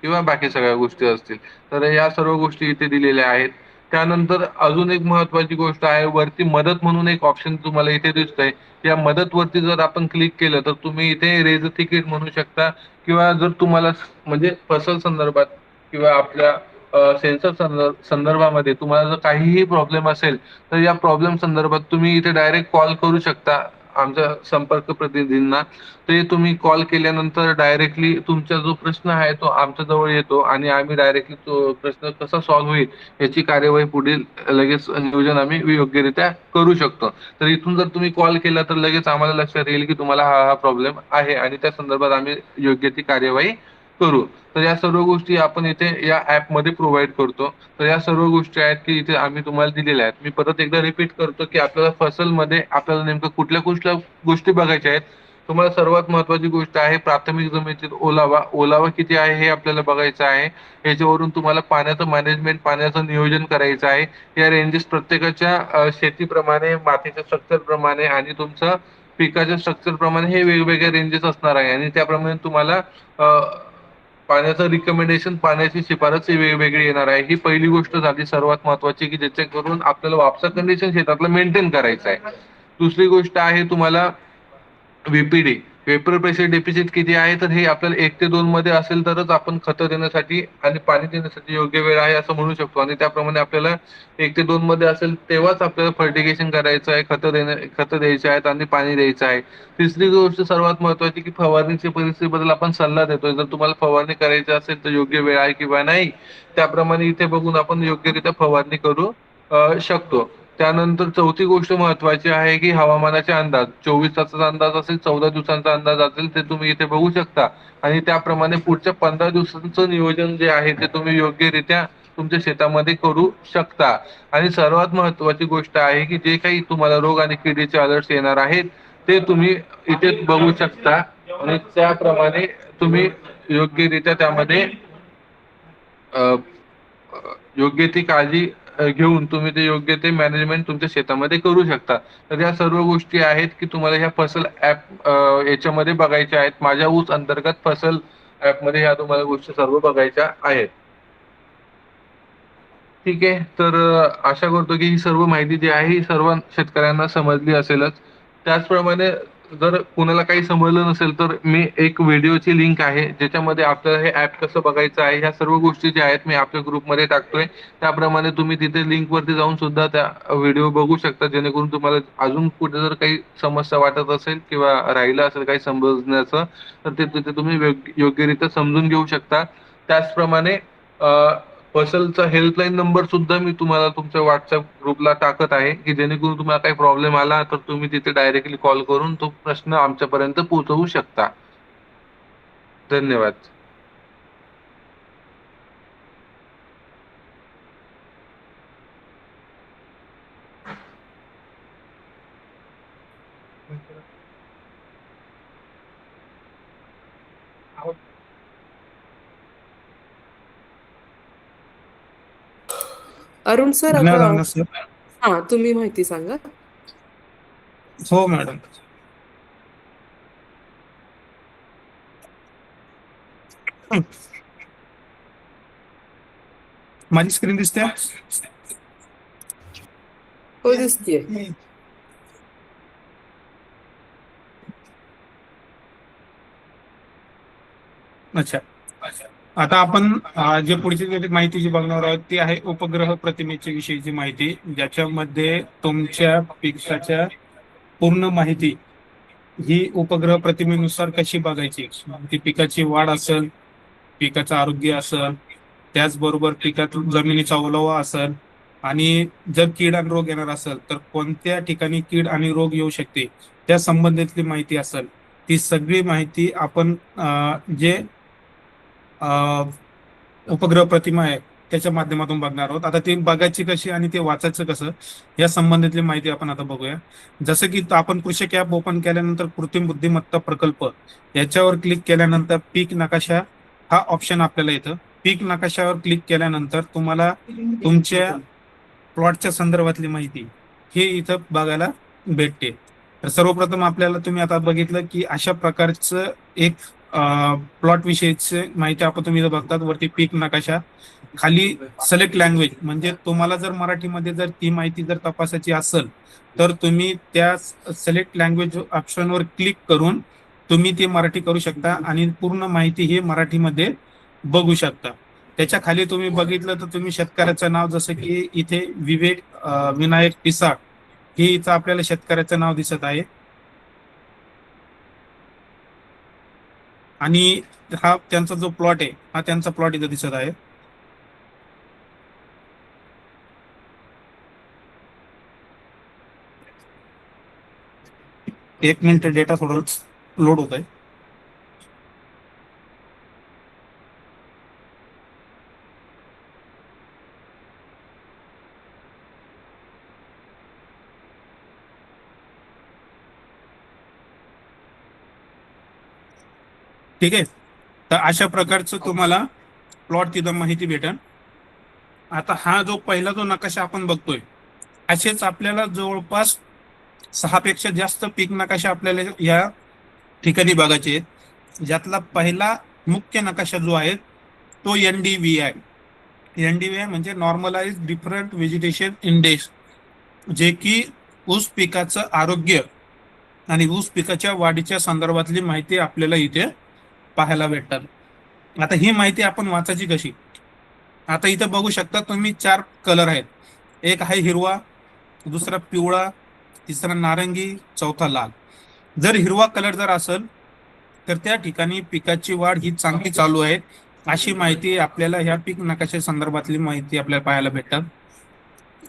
किंवा बाकी सगळ्या गोष्टी असतील. तर या सर्व गोष्टी इथे दिलेल्या आहेत. त्यानंतर अजून एक महत्त्वाची गोष्ट आहे, वरती मदत म्हणून एक ऑप्शन तुम्हाला इथे दिसतंय. या मदत वरती जर आपण क्लिक केलं तर तुम्ही इथे रेज अ तिकीट म्हणू शकता किंवा जर तुम्हाला म्हणजे फसल संदर्भात किंवा आपल्या सेन्सर संदर्भामध्ये तुम्हाला जर काहीही प्रॉब्लेम असेल, तर या प्रॉब्लेम संदर्भात तुम्ही इथे डायरेक्ट कॉल करू शकता आमच्या संपर्क प्रतिनिधींना. ते तुम्ही कॉल केल्यानंतर डायरेक्टली तुमचा जो प्रश्न आहे तो आमच्या जवळ येतो आणि आम्ही डायरेक्टली तो प्रश्न कसा सॉल्व्ह होईल याची कार्यवाही पुढील लगेच नियोजन आम्ही योग्यरित्या करू शकतो. तर इथून जर तुम्ही कॉल केला तर लगेच आम्हाला लक्षात येईल की तुम्हाला हा प्रॉब्लेम आहे आणि त्या संदर्भात आम्ही योग्य ती कार्यवाही करू. तर या सर्व गोष्टी आपण इथे या ऍपमध्ये प्रोव्हाइड करतो. तर या सर्व गोष्टी आहेत की इथे आम्ही तुम्हाला दिलेल्या आहेत. मी परत एकदा रिपीट करतो की आपल्याला फसलमध्ये आपल्याला नेमकं कुठल्या कुठल्या गोष्टी बघायच्या आहेत. तुम्हाला सर्वात महत्वाची गोष्ट आहे प्राथमिक जमिनीतील ओलावा. ओलावा किती आहे हे आपल्याला बघायचं आहे. याच्यावरून तुम्हाला पाण्याचं मॅनेजमेंट, पाण्याचं नियोजन करायचं आहे. या रेंजेस प्रत्येकाच्या शेतीप्रमाणे, मातीच्या स्ट्रक्चर प्रमाणे आणि तुमचं पिकाच्या स्ट्रक्चर प्रमाणे हे वेगवेगळे रेंजेस असणार आहे आणि त्याप्रमाणे तुम्हाला पाण्याचं रिकमेंडेशन, पाण्याची शिफारस ही वेगवेगळी येणार आहे. ही पहिली गोष्ट झाली सर्वात महत्वाची की ज्याच्याकरून आपल्याला वापसा कंडिशन शेतातलं मेंटेन करायचं आहे. दुसरी गोष्ट आहे तुम्हाला व्हीपीडी, वेपर प्रेशर डेफिसिट किती आहे, तर हे आपल्याला 1 ते 2 मध्ये असेल तरच आपण खतं देण्यासाठी आणि पाणी देण्यासाठी योग्य वेळ आहे असं म्हणू शकतो आणि त्याप्रमाणे आपल्याला 1 ते 2 मध्ये असेल तेव्हाच आपल्याला फर्टिगेशन करायचं आहे, खतं द्यायचे आहेत आणि पाणी द्यायचं आहे. तिसरी गोष्ट सर्वात महत्वाची की फवारणीच्या परिस्थितीबद्दल आपण सल्ला देतोय. जर तुम्हाला फवारणी करायची असेल तर योग्य वेळ आहे किंवा नाही, त्याप्रमाणे इथे बघून आपण योग्यरित्या फवारणी करू शकतो. त्यानंतर चौथी गोष्ट महत्वाची आहे की हवामानाचे अंदाज. 24 तासाचा अंदाज असेल, 14 दिवसांचा अंदाज असेल, ते तुम्ही इथे बघू शकता आणि त्याप्रमाणे पुढच्या 15 दिवसांचं नियोजन जे आहे ते तुम्ही योग्यरित्या तुमच्या शेतामध्ये करू शकता. आणि सर्वात महत्वाची गोष्ट आहे की जे काही तुम्हाला रोग आणि किडीचे अलर्ट्स येणार आहेत ते तुम्ही इथे बघू शकता आणि त्याप्रमाणे तुम्ही योग्यरित्या त्यामध्ये योग्य ती काळजी घेऊन तुम्ही ते योग्य ते मॅनेजमेंट तुमच्या शेतामध्ये करू शकता. तर या सर्व गोष्टी आहेत की तुम्हाला ह्या फसल ऍप याच्यामध्ये बघायच्या आहेत. माझ्या ऊस अंतर्गत फसल ऍप मध्ये ह्या तुम्हाला गोष्टी सर्व बघायच्या आहेत. ठीक आहे. तर आशा करतो की ही सर्व माहिती जी आहे ही सर्व शेतकऱ्यांना समजली असेलच. त्याचप्रमाणे जर कुणाला काही समजलं नसेल तर मी एक व्हिडिओची लिंक आहे ज्याच्यामध्ये आपल्याला हे ऍप कसं बघायचं आहे ह्या सर्व गोष्टी ज्या आहेत मी आपल्या ग्रुपमध्ये टाकतोय. त्याप्रमाणे तुम्ही तिथे लिंक वरती जाऊन सुद्धा त्या व्हिडिओ बघू शकता जेणेकरून तुम्हाला अजून कुठे जर काही समस्या वाटत असेल किंवा राहिलं असेल काही समजण्याचं तर ते तिथे तुम्ही योग्यरित्या समजून घेऊ शकता. त्याचप्रमाणे फसलचा हेल्पलाईन नंबर सुद्धा मी तुम्हाला तुमच्या व्हॉट्सअप ग्रुपला टाकत आहे की जेणेकरून तुम्हाला काही प्रॉब्लेम आला तर तुम्ही तिथे डायरेक्टली कॉल करून तो प्रश्न आमच्यापर्यंत पोहोचवू शकता. धन्यवाद. अरुण सर, धन्यवाद आता अविनाश सर. हा तुम्ही माहिती सांगा. हो मॅडम. माझी स्क्रीन दिसते? हो, दिसतीये. अच्छा. आता आपण जे पुढची माहिती जी बघणार आहोत ती आहे उपग्रह प्रतिमेची विषयीची माहिती, ज्याच्यामध्ये तुमच्या पिकाच्या पूर्ण माहिती ही उपग्रह प्रतिमेनुसार कशी बघायची, ती पिकाची वाढ असेल, पिकाचं आरोग्य असेल, त्याचबरोबर पिकात जमिनीचा ओलावा असेल, आणि जर कीड आणि रोग येणार असेल तर कोणत्या ठिकाणी कीड आणि रोग येऊ शकते त्या संबंधितली माहिती असेल, ती सगळी माहिती आपण जे उपग्रह प्रतिमा आहे त्याच्या माध्यमातून बघणार आहोत. आता ती बघायची कशी आणि ते वाचायचं कसं या संबंधितली माहिती आपण आता बघूया. जसं की आपण कृषी ॲप ओपन केल्यानंतर कृत्रिम बुद्धिमत्ता प्रकल्प याच्यावर क्लिक केल्यानंतर पीक नकाशा हा ऑप्शन आपल्याला येतं. पीक नकाशावर क्लिक केल्यानंतर तुम्हाला तुमच्या प्लॉटच्या संदर्भातली माहिती हे इथं बघायला भेटते. तर सर्वप्रथम आपल्याला तुम्ही आता बघितलं की अशा प्रकारचं एक प्लॉट विषयीची माहिती आपण तुम्ही इथं बघतात. वरती पीक नकाशा, खाली सिलेक्ट लँग्वेज, म्हणजे तुम्हाला जर मराठीमध्ये जर ती माहिती जर तपासायची असेल तर तुम्ही त्या सिलेक्ट लँग्वेज ऑप्शनवर क्लिक करून तुम्ही ती मराठी करू शकता आणि पूर्ण माहिती ही मराठीमध्ये बघू शकता. त्याच्या खाली तुम्ही बघितलं तर तुम्ही शेतकऱ्याचं नाव, जसं की इथे विवेक विनायक पिसाळ हे इथं आपल्याला शेतकऱ्याचं नाव दिसत आहे. आणि हा त्यांचा जो प्लॉट आहे हा त्यांचा प्लॉट इथं दिसत आहे. एक मिनिट, डेटा थोडं लोड होत आहे. ठीक आहे. तर अशा प्रकारचं तुम्हाला प्लॉट तिथं माहिती भेटेल. आता हा जो पहिला जो नकाशा आपण बघतोय असेच आपल्याला जवळपास 6 पेक्षा जास्त पीक नकाशा आपल्याला या ठिकाणी बघायचे आहेत. ज्यातला पहिला मुख्य नकाशा जो आहे तो NDVI. NDVI म्हणजे नॉर्मलाइज डिफरंट व्हेजिटेशन इंडेक्स, जे की ऊस पिकाचं आरोग्य आणि ऊस पिकाच्या वाढीच्या संदर्भातली माहिती आपल्याला इथे पाहायला भेटतात. आता ही माहिती आपण वाचायची कशी? आता इथं बघू शकता तुम्ही 4 कलर आहेत. एक आहे हिरवा, दुसरा पिवळा, तिसरा नारंगी, चौथा लाल. जर हिरवा कलर जर असेल तर त्या ठिकाणी पिकाची वाढ ही चांगली चालू आहे अशी माहिती आपल्याला ह्या पीक नकाशा संदर्भातली माहिती आपल्याला पाहायला भेटतात.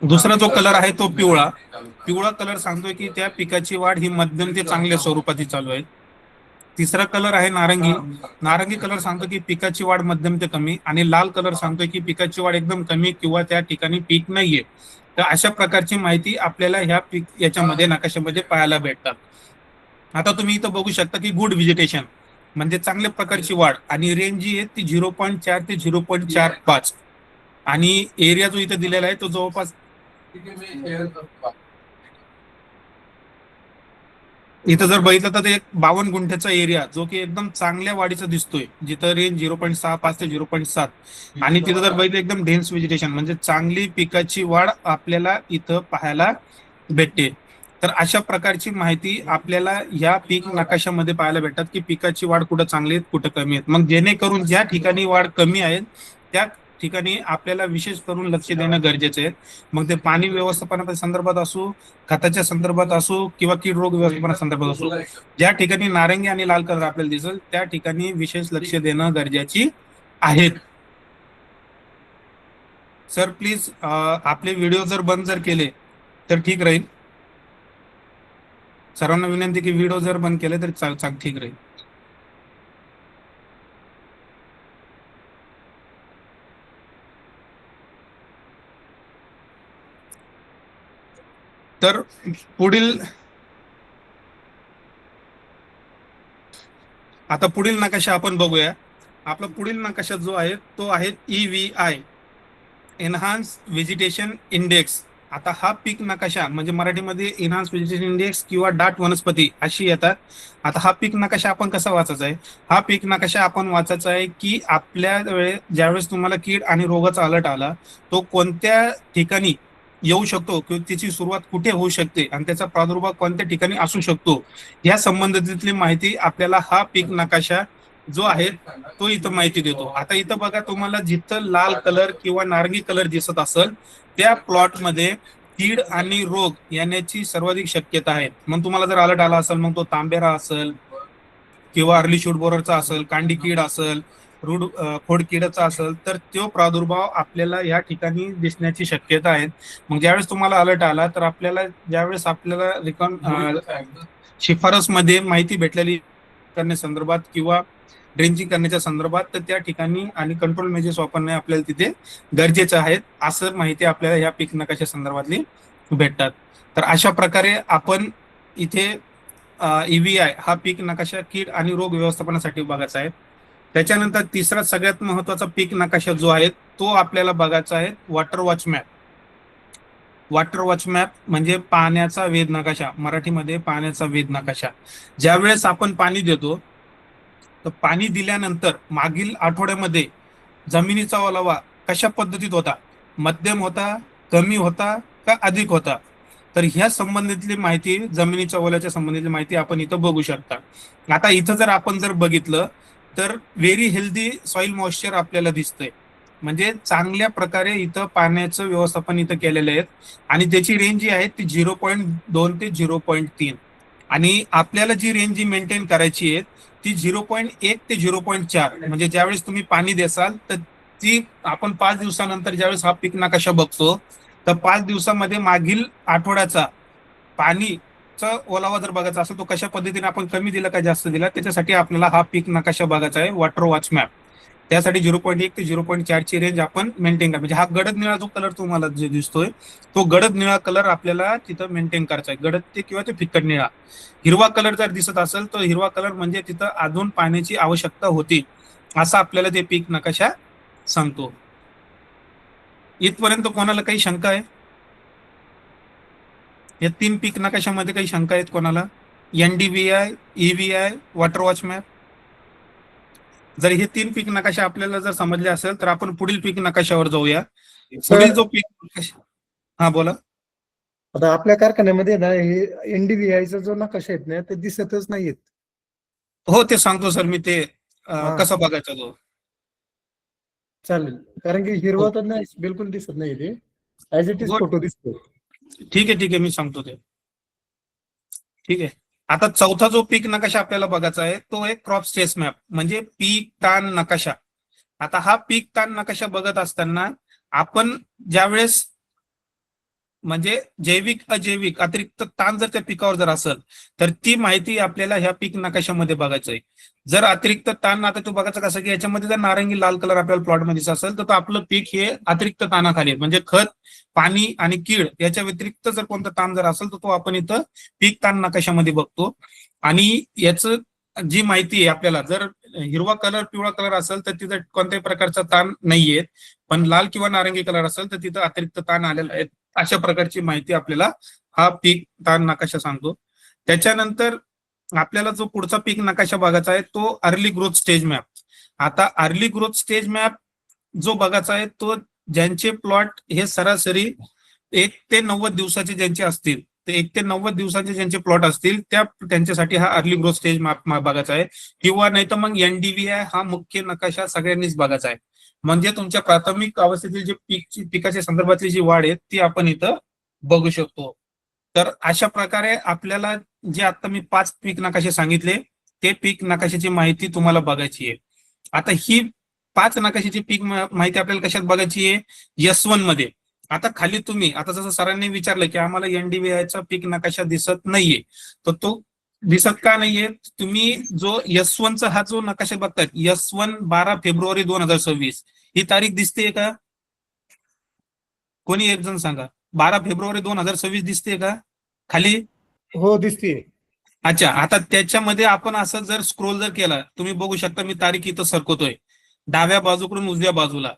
दुसरा जो कलर आहे तो पिवळा. पिवळा कलर सांगतोय की त्या पिकाची वाढ ही मध्यम ते चांगल्या स्वरूपाची चालू आहे. तिसरा कलर आहे नारंगी. नारंगी कलर सांगतो की पिकाची वाढ मध्यम ते कमी, आणि लाल कलर सांगतोय की पिकाची वाढ एकदम कमी किंवा त्या ठिकाणी पीक नाहीये. तर अशा प्रकारची माहिती आपल्याला ह्या पीक याच्यामध्ये नकाशामध्ये पाहायला भेटतात. आता तुम्ही इथं बघू शकता की गुड व्हेजिटेशन म्हणजे चांगल्या प्रकारची वाढ, आणि रेंज जी आहे ती 0.4 ते 0.45, आणि एरिया जो इथं दिलेला आहे तो जवळपास इथं जर बघितलं तर एक 52 गुंठ्याचा एरिया जो की एकदम चांगल्या वाढीचा दिसतोय, जिथं रेंज 0.65 ते 0.7, आणि तिथं जर बघितलं एकदम डेन्स व्हेजिटेशन म्हणजे चांगली पिकाची वाढ आपल्याला इथं पाहायला भेटते. तर अशा प्रकारची माहिती आपल्याला या पीक नकाशामध्ये पाहायला भेटतात की पिकाची वाढ कुठं चांगली आहे कुठं कमी आहेत. मग जेणेकरून ज्या ठिकाणी वाढ कमी आहे त्या ठिकाणी आपल्याला विशेष करून लक्ष देणं गरजेचं आहे. मग ते पाणी व्यवस्थापनाच्या संदर्भात असो, खताच्या संदर्भात असो, किंवा कीड रोग व्यवस्थापना संदर्भात असो, ज्या ठिकाणी नारंगी आणि लाल कलर आपल्याला दिसेल त्या ठिकाणी विशेष लक्ष देणं गरजेची आहेत. सर प्लीज आपले व्हिडिओ जर बंद जर केले तर ठीक राहील. सर्वांना विनंती की व्हिडिओ जर बंद केले तर ठीक राहील. तर पुढील नकाशा आपण बघूया. आपला पुढील नकाशा जो आहे तो आहे EVI, एनहान्स व्हेजिटेशन इंडेक्स. आता हा पीक नकाशा म्हणजे मराठीमध्ये एनहान्स व्हेजिटेशन इंडेक्स किंवा डाट वनस्पती अशी येतात. आता हा पीक नकाशा आपण कसा वाचायचा आहे? हा पीक नकाशा आपण वाचायचा आहे की आपल्या ज्यावेळेस तुम्हाला कीड आणि रोगाचा अलर्ट आला तो कोणत्या ठिकाणी येऊ शकतो किंवा त्याची सुरुवात कुठे होऊ शकते आणि त्याचा प्रादुर्भाव कोणत्या ठिकाणी असू शकतो या संबंधितली माहिती आपल्याला हा पीक नकाशा जो आहे तो इथं माहिती देतो. आता इथं बघा तुम्हाला जिथं लाल कलर किंवा नारंगी कलर दिसत असेल त्या प्लॉटमध्ये कीड आणि रोग येण्याची सर्वाधिक शक्यता आहे. मग तुम्हाला जर अलर्ट आला असेल, मग तो तांबेरा असेल किंवा अर्ली शूट बोररचा असेल, कांडी कीड असेल, खोडकिडीचा असेल, तर तो प्रादुर्भाव आपल्याला या ठिकाणी दिसण्याची शक्यता आहे. मग ज्यावेळेस तुम्हाला अलर्ट आला, तर ज्यावेळेस आपल्याला शिफारसमध्ये माहिती भेटलेली करण्यासंदर्भात किंवा ड्रेंचिंग करण्याच्या संदर्भात, तर त्या ठिकाणी आणि कंट्रोल मेजर्स वापरणे आपल्याला तिथे गरजेचं आहे, असं माहिती आपल्याला या पीक नकाशा संदर्भातली भेटतात. तर अशा प्रकारे आपण इथे EVI हा पीक नकाशा कीड आणि रोग व्यवस्थापनासाठी बघायचा आहे. त्याच्यानंतर तिसरा सगळ्यात महत्वाचा पीक नकाशा जो आहे तो आपल्याला बघायचा आहे water watch map. Water watch map म्हणजे पाण्याचा वेध नकाशा, मराठीमध्ये पाण्याचा वेध नकाशा. ज्यावेळेस आपण पाणी देतो, तर पाणी दिल्यानंतर मागील आठवड्यामध्ये जमिनीचा ओलावा कशा पद्धतीत होता, मध्यम होता, कमी होता का अधिक होता, तर ह्या संबंधितली माहिती, जमिनीच्या ओल्याच्या संबंधितली माहिती आपण इथं बघू शकता. आता इथं जर आपण बघितलं तर व्हेरी हेल्दी सॉइल मॉइश्चर आपल्याला दिसतंय. म्हणजे चांगल्या प्रकारे इथं पाण्याचं व्यवस्थापन इथं केलेलं आहे आणि त्याची रेंज जी आहे ती 0.2 ते 0.3 आणि आपल्याला जी रेंज जी मेंटेन करायची आहे ती 0.1 ते 0.4. म्हणजे ज्यावेळेस तुम्ही पाणी देसाल तर ती आपण 5 दिवसानंतर ज्यावेळेस हा पीक नकाशा बघतो, तर 5 दिवसामध्ये मागील आठवड्याचा पाणीचा ओलावा जर बघायचा असेल तो कशा पद्धतीने आपण कमी दिला का जास्त दिला, त्याच्यासाठी आपल्याला हा पीक नकाशा बघायचा आहे वॉटर वॉच मॅप. त्यासाठी 0.1 ते 0.4 ची रेंज आपण मेंटेन करा. म्हणजे हा गडद निळा जो कलर तुम्हाला जे दिसतोय तो गडद निळा कलर आपल्याला तिथं मेंटेन करायचा आहे. गडद ते किंवा ते फिकट निळा. हिरवा कलर जर दिसत असेल तर हिरवा कलर म्हणजे तिथं अजून पाण्याची आवश्यकता होती, असं आपल्याला ते पीक नकाशा सांगतो. इथपर्यंत कोणाला काही शंका आहे? या 3 पीक नकाशामध्ये काही शंका आहेत कोणाला? NDVI, EVI, water watch map. जर हे 3 पीक नकाशा आपल्याला जर समजले असेल तर आपण पुढील पीक नकाशावर जाऊया. पुढील जो पीक नकाशा, हा बोला. आता आपल्या कारखान्यामध्ये ना हे NDVI चा जो नकाशा आहेत ना ते दिसतच नाहीयेत. हो, ते सांगतो सर मी ते हा. कसं बघायचं तो. चालेल, कारण की हिरवा तर नाही, बिलकुल दिसत नाही ते. As it is Good. Photo दिसतो. ठीक आहे, मी सांगतो ते. ठीक आहे. आता चौथा जो पीक नकाशा आपल्याला बघायचा आहे तो आहे क्रॉप स्ट्रेस मॅप, म्हणजे पीक ताण नकाशा. आता हा पीक ताण नकाशा बघत असताना आपण ज्यावेळेस म्हणजे जैविक अजैविक अतिरिक्त ताण जर त्या पिकावर जर असेल तर ती माहिती आपल्याला ह्या पीक नकाशामध्ये बघायचं आहे. जर अतिरिक्त ताण, आता तो बघायचं कसं की याच्यामध्ये जर नारंगी लाल कलर आपल्याला प्लॉटमध्ये दिसत असेल तर आपलं पीक हे अतिरिक्त ताणाखाली आहे. म्हणजे खत, पाणी आणि कीड याच्या व्यतिरिक्त जर कोणता ताण जर असेल तर तो आपण इथं पीक ताण नकाशामध्ये बघतो. आणि याचं जी माहिती आहे आपल्याला, जर हिरवा कलर पिवळा कलर असेल तर तिथं कोणत्याही प्रकारचा ताण नाहीये, पण लाल किंवा नारंगी कलर असेल तर तिथं अतिरिक्त ताण आलेला आहे. अशा प्रकारची माहिती आपल्याला हा पीक ताण नकाशा सांगतो. त्याच्यानंतर आपल्याला जो पुढचा पीक नकाशा बघायचा आहे तो अर्ली ग्रोथ स्टेज मॅप. आता अर्ली ग्रोथ स्टेज मॅप जो बघायचा आहे तो ज्यांचे प्लॉट हे सरासरी 1 ते 90 दिवसाचे ज्यांचे असतील, ते 1 ते 90 दिवसाचे ज्यांचे प्लॉट असतील त्यांच्यासाठी हा अर्ली ग्रोथ स्टेज मॅप बघायचा आहे. किंवा नाही तर मग NDVI हा मुख्य नकाशा सगळ्यांनीच बघायचा आहे. म्हणजे तुमच्या प्राथमिक अवस्थेतील जे पिकाच्या संदर्भातली जी वाढ आहे ती आपण इथं बघू शकतो. तर अशा प्रकारे आपल्याला जे आता मी 5 पीक नकाशे सांगितले ते पीक नकाशाची माहिती तुम्हाला बघायची आहे. आता ही 5 नकाशाची पीक माहिती आपल्याला कशात बघायची आहे? S1 मध्ये. आता खाली तुम्ही, आता जसं सरांनी विचारलं की आम्हाला NDVI चा पीक नकाशा दिसत नाहीये, तर तो दिसत का नाहीये? तुम्ही जो S1 चा हा जो नकाशा बघताय, S1 12 फेब्रुवारी 2026 ही तारीख दिसते का? कोणी एक जण सांगा. 12 फेब्रुवारी 2026 दिसते का खाली? हो, दिसते. अच्छा, आता त्याच्यामध्ये आपण असं जर स्क्रोल जर केला, तुम्ही बघू शकता मी तारीख इथं सरकवतोय डाव्या बाजूकडून उजव्या बाजूला.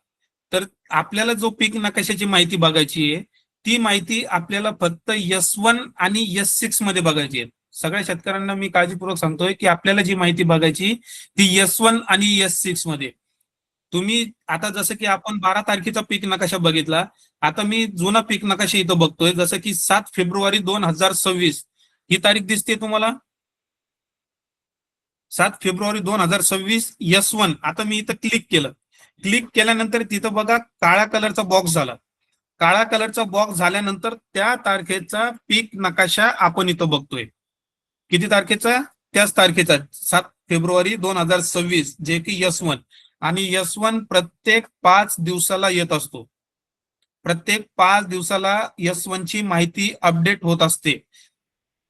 तर आपल्याला जो पीक नकाशाची माहिती बघायची आहे ती माहिती आपल्याला फक्त S1 आणि S6 मध्ये बघायची आहे. सगळ्या शेतकऱ्यांना मी काळजीपूर्वक सांगतोय की आपल्याला जी माहिती बघायची ती S1 आणि S6 मध्ये. तुम्ही आता जसं की आपण 12 तारखेचा पीक नकाशा बघितला, आता मी जुना पीक नकाशा इथं बघतोय, जसं की 7 फेब्रुवारी 2026 ही तारीख दिसते तुम्हाला? 7 फेब्रुवारी 2026 S1. आता मी इथं क्लिक केलं. क्लिक केल्यानंतर तिथं बघा काळ्या कलरचा बॉक्स झाला. काळा कलरचा बॉक्स झाल्यानंतर त्या तारखेचा पीक नकाशा आपण इथं बघतोय. किती तारखेचा? त्याच तारखेचा 7 फेब्रुवारी 2026, जे की S1. आणि S1 प्रत्येक 5 दिवसाला येत असतो. प्रत्येक 5 दिवसाला S1 ची माहिती अपडेट होत असते.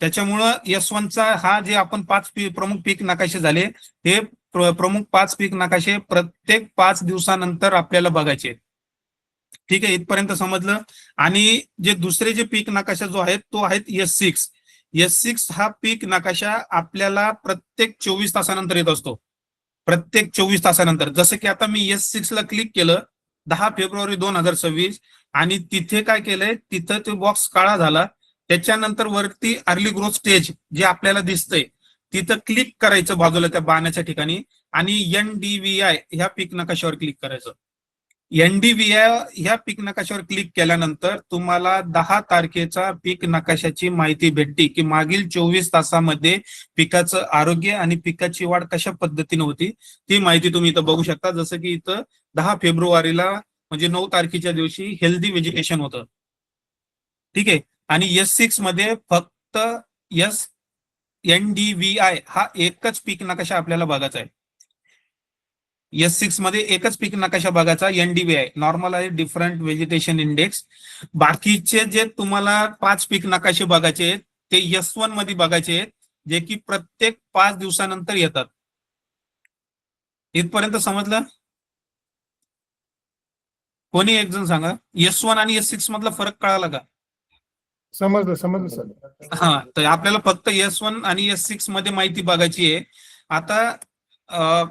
त्याच्यामुळं S1चा हा जे आपण 5 प्रमुख पीक नकाशे झाले, हे प्रमुख 5 पीक नकाशे प्रत्येक 5 दिवसानंतर आपल्याला बघायचे. ठीक आहे, इथपर्यंत समजलं. आणि जे दुसरे जे पीक नकाशा जो आहे तो आहे S6. S6 हा पीक नकाशा आपल्याला प्रत्येक 24 तासानंतर येत असतो. प्रत्येक 24 तासानंतर. जसं की आता मी S6 ला क्लिक केलं 10 फेब्रुवारी 2026 आणि तिथे काय केलंय, तिथं ते बॉक्स काळा झाला. त्याच्यानंतर वरती अर्ली ग्रोथ स्टेज जे आपल्याला दिसतंय तिथं क्लिक करायचं बाजूला त्या बाणाच्या ठिकाणी आणि NDVI ह्या पीक नकाशावर क्लिक करायचं. NDVI ह्या पीक नकाशावर क्लिक केल्यानंतर तुम्हाला 10 तारखेचा पीक नकाशाची माहिती भेटते की मागील 24 तासामध्ये पिकाचं आरोग्य आणि पिकाची वाढ कशा पद्धतीने होती ती माहिती तुम्ही इथं बघू शकता. जसं की इथं 10 फेब्रुवारीला म्हणजे 9 तारखेच्या दिवशी हेल्दी व्हेजिटेशन होतं. ठीक आहे. आणि S6 मध्ये फक्त NDVI हा एकच पीक नकाशा आपल्याला बघायचा आहे. S6 मध्ये एकच पीक नकाशा बघायचा, NDVI नॉर्मल आहे, डिफरंट व्हेजिटेशन इंडेक्स. बाकीचे जे तुम्हाला 5 पीक नकाशे बघायचे आहेत ते S1 मध्ये बघायचे आहेत, जे की प्रत्येक 5 दिवसानंतर येतात. इथपर्यंत समजलं? कोणी एक जण सांगा, S1 आणि S6 मधला फरक कळाला का? समजलं सर. हा, तर आपल्याला फक्त S1 आणि S6 मध्ये माहिती बघायची आहे. आता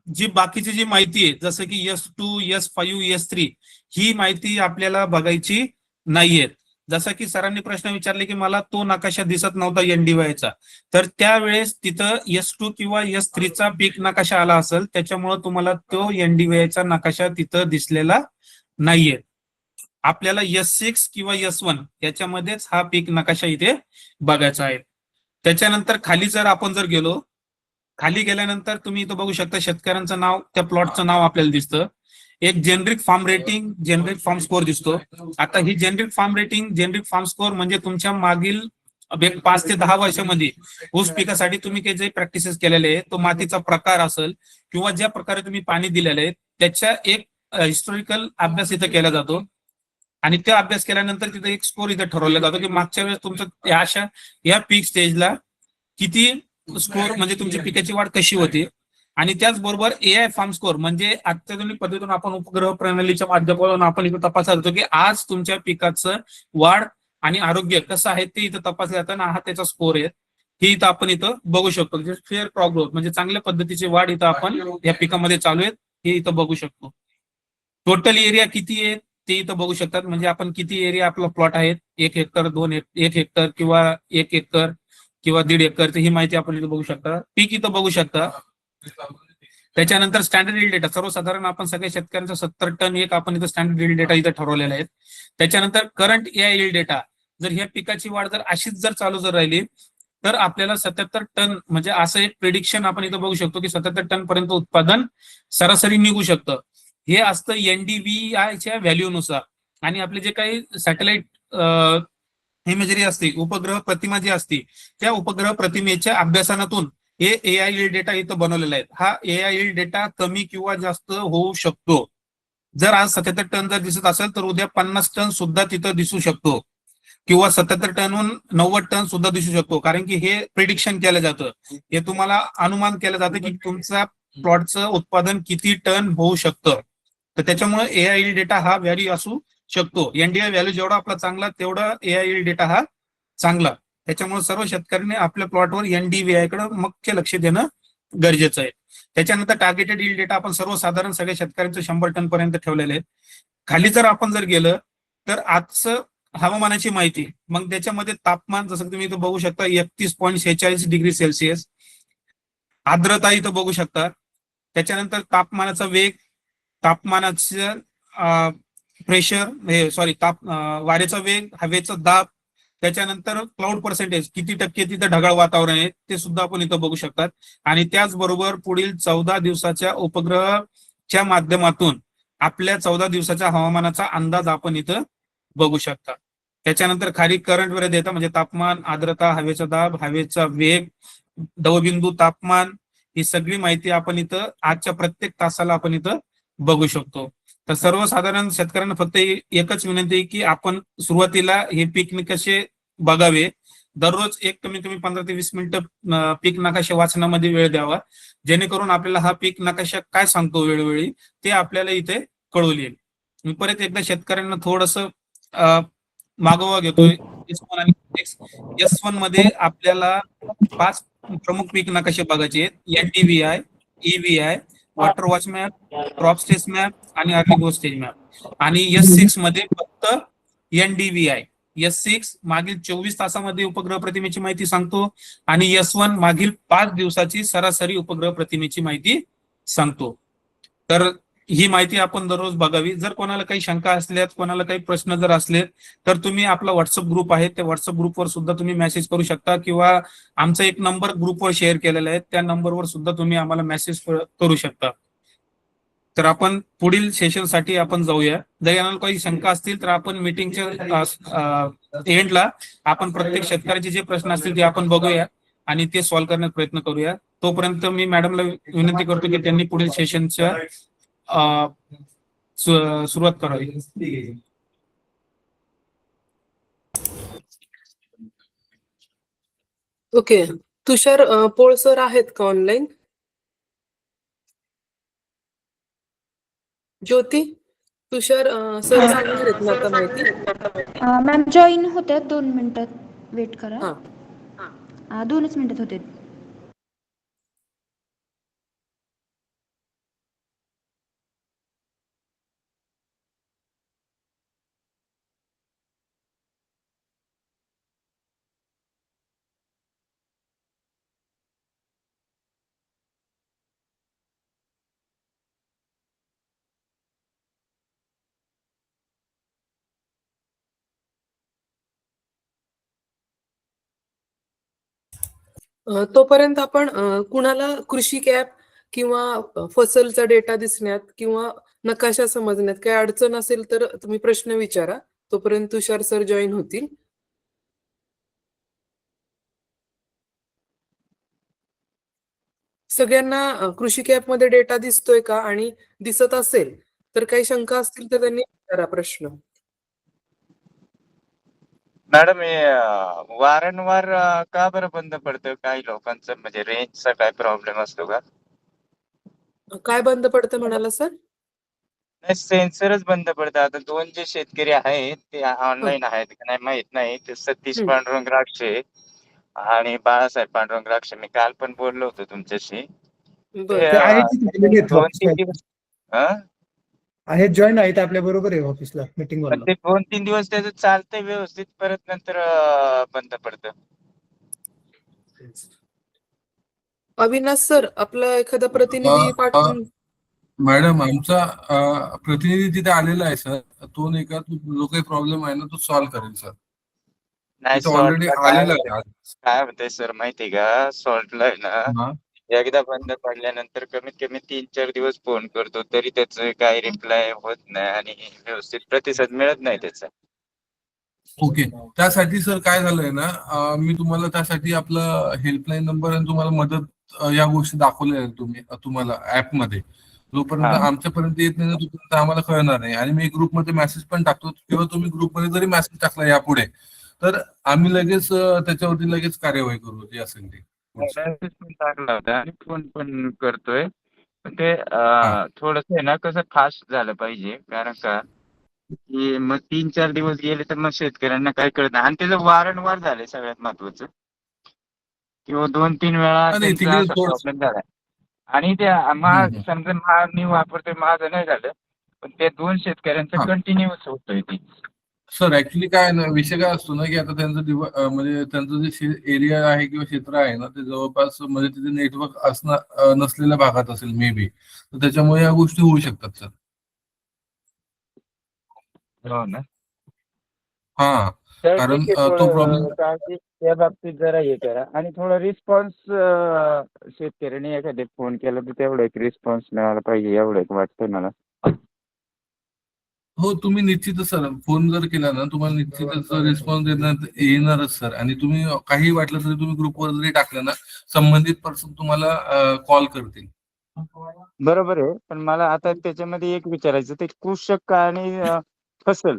जी बाकीची जी माहिती आहे जसं की S2, S5, S3 ही माहिती आपल्याला बघायची नाहीये. जसं की सरांनी प्रश्न विचारले की मला तो नकाशा दिसत नव्हता NDVI चा, तर त्यावेळेस तिथं S2 किंवा S3 चा पीक नकाशा आला असेल, त्याच्यामुळे तुम्हाला तो NDVI चा नकाशा तिथं दिसलेला नाहीये. आपल्याला S6 किंवा S1 याच्यामध्येच हा पीक नकाशा इथे बघायचा आहे. त्याच्यानंतर खाली जर आपण गेलो, खाली गेल्यानंतर तुम्ही इथं बघू शकता शेतकऱ्यांचं नाव, त्या प्लॉटचं नाव आपल्याला दिसतं. एक generic farm rating, generic farm score दिसतो. आता ही generic farm rating, generic farm score म्हणजे तुमच्या मागील 5 ते 10 वर्षामध्ये ऊस पिकासाठी तुम्ही जे प्रॅक्टिसेस केलेले आहे, तो मातीचा प्रकार असेल किंवा ज्या प्रकारे तुम्ही पाणी दिलेलं आहे त्याच्या एक हिस्टॉरिकल अभ्यास इथं केला जातो. आणि त्या अभ्यास केल्यानंतर तिथे एक स्कोर इथे ठरवला जातो की मागच्या वेळेस तुमचं या पीक स्टेजला किती स्कोर म्हणजे तुमची पिकाची वाढ कशी होती. आणि त्याचबरोबर AI फार्म स्कोर म्हणजे अत्याधुनिक पद्धतीने आपण उपग्रह प्रणालीच्या माध्यमातून आपण इथं तपासला जातो की आज तुमच्या पिकाचं वाढ आणि आरोग्य कसं आहे ते इथं तपासलं जातं आणि हा त्याचा स्कोर आहे. हे इथं आपण इथं बघू शकतो. फेअर क्रॉप ग्रोथ म्हणजे चांगल्या पद्धतीची वाढ इथं आपण या पिकामध्ये चालू आहे हे इथं बघू शकतो. टोटल एरिया किती आहे ते इथं बघू शकतात. म्हणजे आपण किती एरिया आपला प्लॉट आहे, 1 हेक्टर 1 हेक्टर किंवा 1 एकर किंवा 1.5 एकर, ही माहिती आपण इथं बघू शकता. पीक इथं बघू शकता. त्याच्यानंतर स्टँडर्ड यील्ड डेटा, सर्वसाधारण आपण सगळ्या शेतकऱ्यांचा 70 टन एक आपण इथं स्टँडर्ड यील्ड डेटा इथं ठरवलेला आहे. त्याच्यानंतर करंट AI यील्ड डेटा, जर ह्या पिकाची वाढ जर अशीच चालू राहिली तर आपल्याला 77 टन म्हणजे असं एक प्रेडिक्शन आपण इथं बघू शकतो की 77 टन पर्यंत उत्पादन सरासरी निघू शकतं. हे असतं NDVI व्हॅल्यूनुसार. आणि आपले जे काही सॅटेलाइट इमेजरी असते, उपग्रह प्रतिमा जी असते, त्या उपग्रह प्रतिमेच्या अभ्यासातून हे AI यील्ड डेटा इथं बनवलेला आहे. हा AI यील्ड डेटा कमी किंवा जास्त होऊ शकतो. जर आज 77 टन जर दिसत असेल तर उद्या 50 टन सुद्धा तिथं दिसू शकतो किंवा 77 टनहून 90 टन सुद्धा दिसू शकतो. कारण की हे प्रिडिक्शन केलं जातं, हे तुम्हाला अनुमान केलं जातं की तुमचा प्लॉटचं उत्पादन किती टन होऊ शकतं. तर त्याच्यामुळे AI यील्ड डेटा हा व्हॅल्यू असू शकतो. NDVI व्हॅल्यू जेवढा आपला चांगला तेवढा AI यील्ड डेटा हा चांगला. त्याच्यामुळे सर्व शेतकऱ्यांनी आपल्या प्लॉटवर NDVI कडे मुख्य लक्ष देणं गरजेचं आहे. त्याच्यानंतर टार्गेटेड यील्ड डेटा आपण सर्वसाधारण सगळ्या शेतकऱ्यांचं 100 टन पर्यंत ठेवलेले आहे. खाली जर आपण गेलं तर आजचं हवामानाची माहिती, मग त्याच्यामध्ये तापमान जसं तुम्ही इथं बघू शकता 31.46 डिग्री सेल्सिअस, आर्द्रता इथं बघू शकता. त्याच्यानंतर तापमानाचा वेग, तापमानाचं प्रेशर वाऱ्याचा वेग, हवेचा दाब, त्याच्यानंतर क्लाउड पर्सेंटेज किती टक्के तिथं ढगाळ वातावरण आहे ते सुद्धा आपण इथं बघू शकतात. आणि त्याचबरोबर पुढील 14 दिवसाच्या उपग्रहाच्या माध्यमातून आपल्या 14 दिवसाच्या हवामानाचा अंदाज आपण इथं बघू शकता. त्याच्यानंतर खाली करंट वगैरे देता, म्हणजे तापमान, आर्द्रता, हवेचा दाब, हवेचा वेग, दवबिंदू, तापमान, ही सगळी माहिती आपण इथं आजच्या प्रत्येक तासाला आपण इथं बघू शकतो. तर सर्वसाधारण शेतकऱ्यांना फक्त एकच विनंती आहे की आपण सुरुवातीला हे पीक कसे बघावे, दररोज एक कमीत कमी 15 ते 20 मिनिटं पीक नकाशे वाचनामध्ये वेळ द्यावा, जेणेकरून आपल्याला हा पीक नकाशा काय सांगतो वेळोवेळी ते आपल्याला इथे कळून येईल. मी परत एकदा शेतकऱ्यांना थोडस मागोवा घेतोय. S1 आणि S1 मध्ये आपल्याला 5 प्रमुख पीक नकाशे बघायचे आहेत: NDVI, EVI, water watch map, crop stage map आणि अर्ली ग्रोथ स्टेज मॅप. आणि S6 मध्ये फक्त NDVI. S6 मागील 24 तासामध्ये उपग्रह प्रतिमेची माहिती सांगतो आणि S1 मागील 5 दिवसाची सरासरी उपग्रह प्रतिमेची माहिती सांगतो. तर ही माहिती आपण दररोज बघावी. जर कोणाला काही शंका असल्यात, कोणाला काही प्रश्न जर असले तर तुम्ही आपला व्हॉट्सअप ग्रुप आहे त्या व्हॉट्सअप ग्रुपवर सुद्धा तुम्ही मेसेज करू शकता, किंवा आमचा एक नंबर ग्रुपवर शेअर केलेला आहे त्या नंबरवर सुद्धा तुम्ही आम्हाला मेसेज करू शकता. तर आपण पुढील सेशनसाठी आपण जाऊया. जर यांना काही शंका असतील तर आपण मीटिंगच्या एंडला आपण प्रत्येक शेतकऱ्याचे जे प्रश्न असतील ते आपण बघूया आणि ते सॉल्व्ह करण्याचा प्रयत्न करूया. तोपर्यंत मी मॅडमला विनंती करतो की त्यांनी पुढील सेशनच्या सुरुवात करावी. ओके. तुषार पोळ सर आहेत का ऑनलाईन? ज्योती, तुषार सर सांगणार आहेत ना आता माहिती? मॅम जॉईन होत्या 2 मिनिटात वेट करा. हा 2च मिनिटात होते. तोपर्यंत आपण कुणाला कृषी कॅप किंवा फसलचा डेटा दिसण्यात किंवा नकाशा समजण्यात काही अडचण असेल तर तुम्ही प्रश्न विचारा. तोपर्यंत तुषार सर जॉईन होतील. सगळ्यांना कृषी कॅप मध्ये डेटा दिसतोय का? आणि दिसत असेल तर काही शंका असतील तर त्यांनी विचारा प्रश्न. मॅडम हे वारंवार का बरं बंद पडतं काही लोकांचं, म्हणजे रेंजचा काय प्रॉब्लेम असतो का? काय बंद पडतं म्हणाला सर? नाही, सेन्सरच बंद पडतं. आता 2 जे शेतकरी आहेत ते हं, ऑनलाईन आहेत का नाही माहित नाही. ते सतीश हं, पांडुरंग राक्षे आणि बाळासाहेब पांडुरंग राक्षे. मी काल पण बोललो होतो तुमच्याशी. ते बरं. ते आहेत तिथे आहेत 2-3 ऑफिसला. दिवस हं? आहेत जॉईन आहेत आपल्या बरोबर आहे ऑफिसला मीटिंग पण हॉलला. ते 2-3 दिवस त्याचं चालतंय व्यवस्थित, परत नंतर बंद पडतं. अविनाश सर, आपला एखादा प्रतिनिधी पाठवून. मॅडम, आमचा प्रतिनिधी तिथे आलेला आहे सर. तो नाही का, जो काही प्रॉब्लेम आहे ना तो सॉल्व्ह करेल सर. नाही, तिथे ऑलरेडी सॉल्टला काय आलेला होतंय, आहे आज. काय होतंय सर माहितीये का, सॉल्टला आहे ना हा. एकदा बंद पडल्यानंतर कमीत कमी 3-4 दिवस फोन करतो तरी त्याचं काही रिप्लाय होत नाही आणि व्यवस्थित प्रतिसाद मिळत नाही त्याचा. ओके. त्यासाठी सर काय झालंय ना, मी तुम्हाला त्यासाठी आपला हेल्पलाईन नंबर आणि तुम्हाला मदत या गोष्टी दाखवल्या आहेत तुम्हाला ऍपमध्ये. जोपर्यंत हा. आमच्यापर्यंत येत नाही ना तोपर्यंत आम्हाला कळणार नाही. आणि मी ग्रुपमध्ये मेसेज पण टाकतो, किंवा तुम्ही ग्रुपमध्ये जरी मेसेज टाकला यापुढे तर आम्ही लगेच त्याच्यावरती लगेच कार्यवाही करू जी असेल ती पुढची. मेसेज पण टाकला होता आणि फोन पण करतोय. पण ते हा. थोडंसं आहे ना, कसं फास्ट झालं पाहिजे. कारण का की मग 3-4 दिवस गेले तर मग शेतकऱ्यांना काय कळत नाही आणि त्याचं वारंवार झालंय सगळ्यात महत्वाचं, किंवा 2-3 वेळा आणि त्यांचा तिकडे असा थोडं. प्रॉब्लेम झालाय. आणि त्या समजा मी वापरतोय, माझं नाही झालं, पण त्या 2 शेतकऱ्यांचं हा कंटिन्यूअस होतोय ते. सर, ऍक्च्युली काय आहे ना, विषय काय असतो ना की आता त्यांचं म्हणजे त्यांचं जे एरिया आहे किंवा क्षेत्र आहे ना ते जवळपास म्हणजे तिथे नेटवर्क असणार नसलेल्या भागात असेल मे बी, तर त्याच्यामुळे या गोष्टी होऊ शकतात सर. हो ना. हा. तर कारण ठीक आहे, तो प्रॉब्लेम. थोडं काळजी त्या बाबतीत जरा हे करा आणि थोडा रिस्पॉन्स शेतकऱ्याने एखादे फोन केला तर तेवढा एक रिस्पॉन्स मिळाला पाहिजे, एवढं एक वाटतंय मला. हो, तुम्ही निश्चितच सर फोन जर केला ना तुम्हाला निश्चितच रिस्पॉन्स येणारच सर. आणि तुम्ही काही वाटलं तरी तुम्ही ग्रुपवर जरी टाकलं ना संबंधित पर्सन तुम्हाला कॉल करतील. बरोबर आहे, पण मला आता त्याच्यामध्ये एक विचारायचं, ते कृषक आणि फसल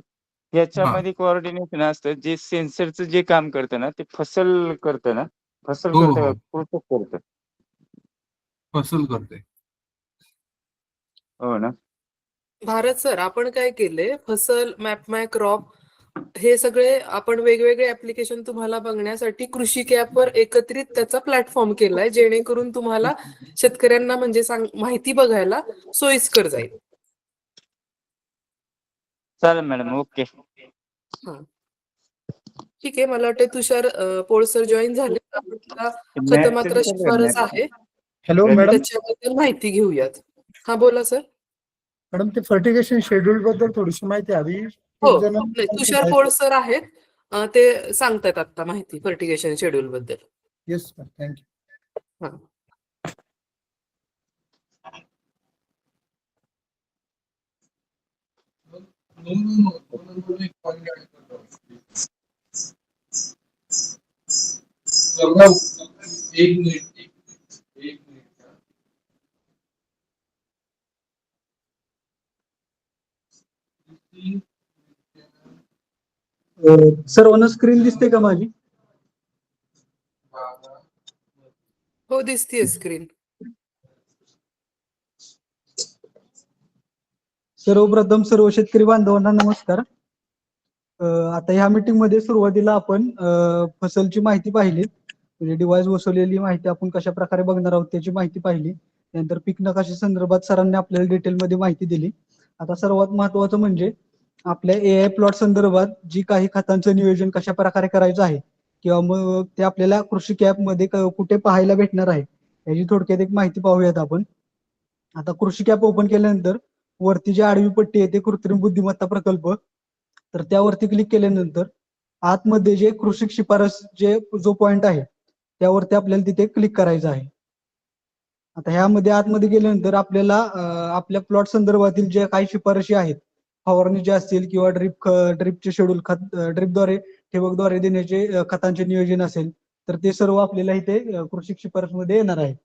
याच्यामध्ये कोऑर्डिनेशन असतं. जे सेन्सरचं जे काम करतं ना, ते फसल करतं ना? फसल हो करतं हो, का कृषक करतं? फसल करते. हो ना? भारत सर, आपण काय केलंय, फसल, मॅप माय क्रॉप हे सगळे आपण वेगवेगळे ऍप्लिकेशन तुम्हाला बघण्यासाठी कृषी कॅपवर एकत्रित त्याचा प्लॅटफॉर्म केलाय, जेणेकरून तुम्हाला शेतकऱ्यांना म्हणजे माहिती बघायला सोयीस्कर जाईल. चालेल मॅडम, ओके. हा, ठीक आहे. मला वाटतं तुषार पोळसर जॉईन झाले. आपण त्याला मॅथचं खतमात्र विचारलं का शिफारस मॅथचं? आहे, हॅलो मॅडम. त्याच्याबद्दल माहिती घेऊयात. हा, बोला सर. मॅडम ते फर्टिगेशन शेड्यूल बद्दल थोडीशी माहिती हवी. हो, खूप जण नाही, तुषार पोळसर आहेत. ते सांगतायत आता माहिती फर्टिगेशन शेड्यूल बद्दल. Yes sir, thank you. हा. एक मिनिट. सर्वांना स्क्रीन दिसते का माझी? हो, दिसतीये स्क्रीन. सर्वप्रथम सर्व शेतकरी बांधवांना नमस्कार. आता ह्या मीटिंग मध्ये सुरुवातीला आपण फसलची माहिती पाहिली, म्हणजे डिव्हाइस बसवलेली माहिती आपण कशा प्रकारे बघणार आहोत त्याची माहिती पाहिली. त्यानंतर पीक नकाशे संदर्भात सरांनी आपल्याला डिटेलमध्ये माहिती दिली. आता सर्वात महत्वाचं म्हणजे आपल्या AI प्लॉट संदर्भात जी काही खतांचं नियोजन कशा प्रकारे करायचं आहे किंवा मग ते आपल्याला कृषी कॅप मध्ये कुठे पाहायला भेटणार आहे याची थोडक्यात एक माहिती पाहूयात आपण. आता कृषी कॅप ओपन केल्यानंतर वरती जी आडवी पट्टी आहे ते कृत्रिम बुद्धिमत्ता प्रकल्प, तर त्यावरती क्लिक केल्यानंतर आतमध्ये जे कृषी शिफारस जो पॉइंट आहे त्यावरती आपल्याला तिथे क्लिक करायचं आहे. आता ह्यामध्ये आतमध्ये गेल्यानंतर आपल्याला आपल्या प्लॉट संदर्भातील जे काही शिफारशी आहेत, फवारणीचे असतील किंवा ड्रिपचे शेड्यूल, ड्रिपद्वारे ठिबकद्वारे देण्याचे खतांचे नियोजन असेल, तर ते सर्व आपल्याला इथे कृषी शिफारसमध्ये येणार आहे.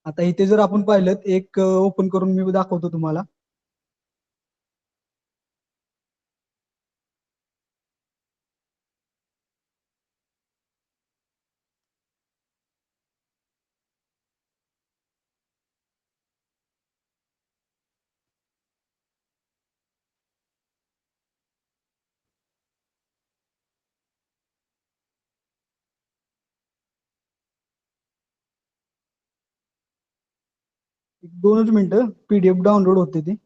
आता इथे जर आपण पाहिलं, एक ओपन करून मी दाखवतो तुम्हाला. एक 2च मिनिटं, PDF डाउनलोड होते ती.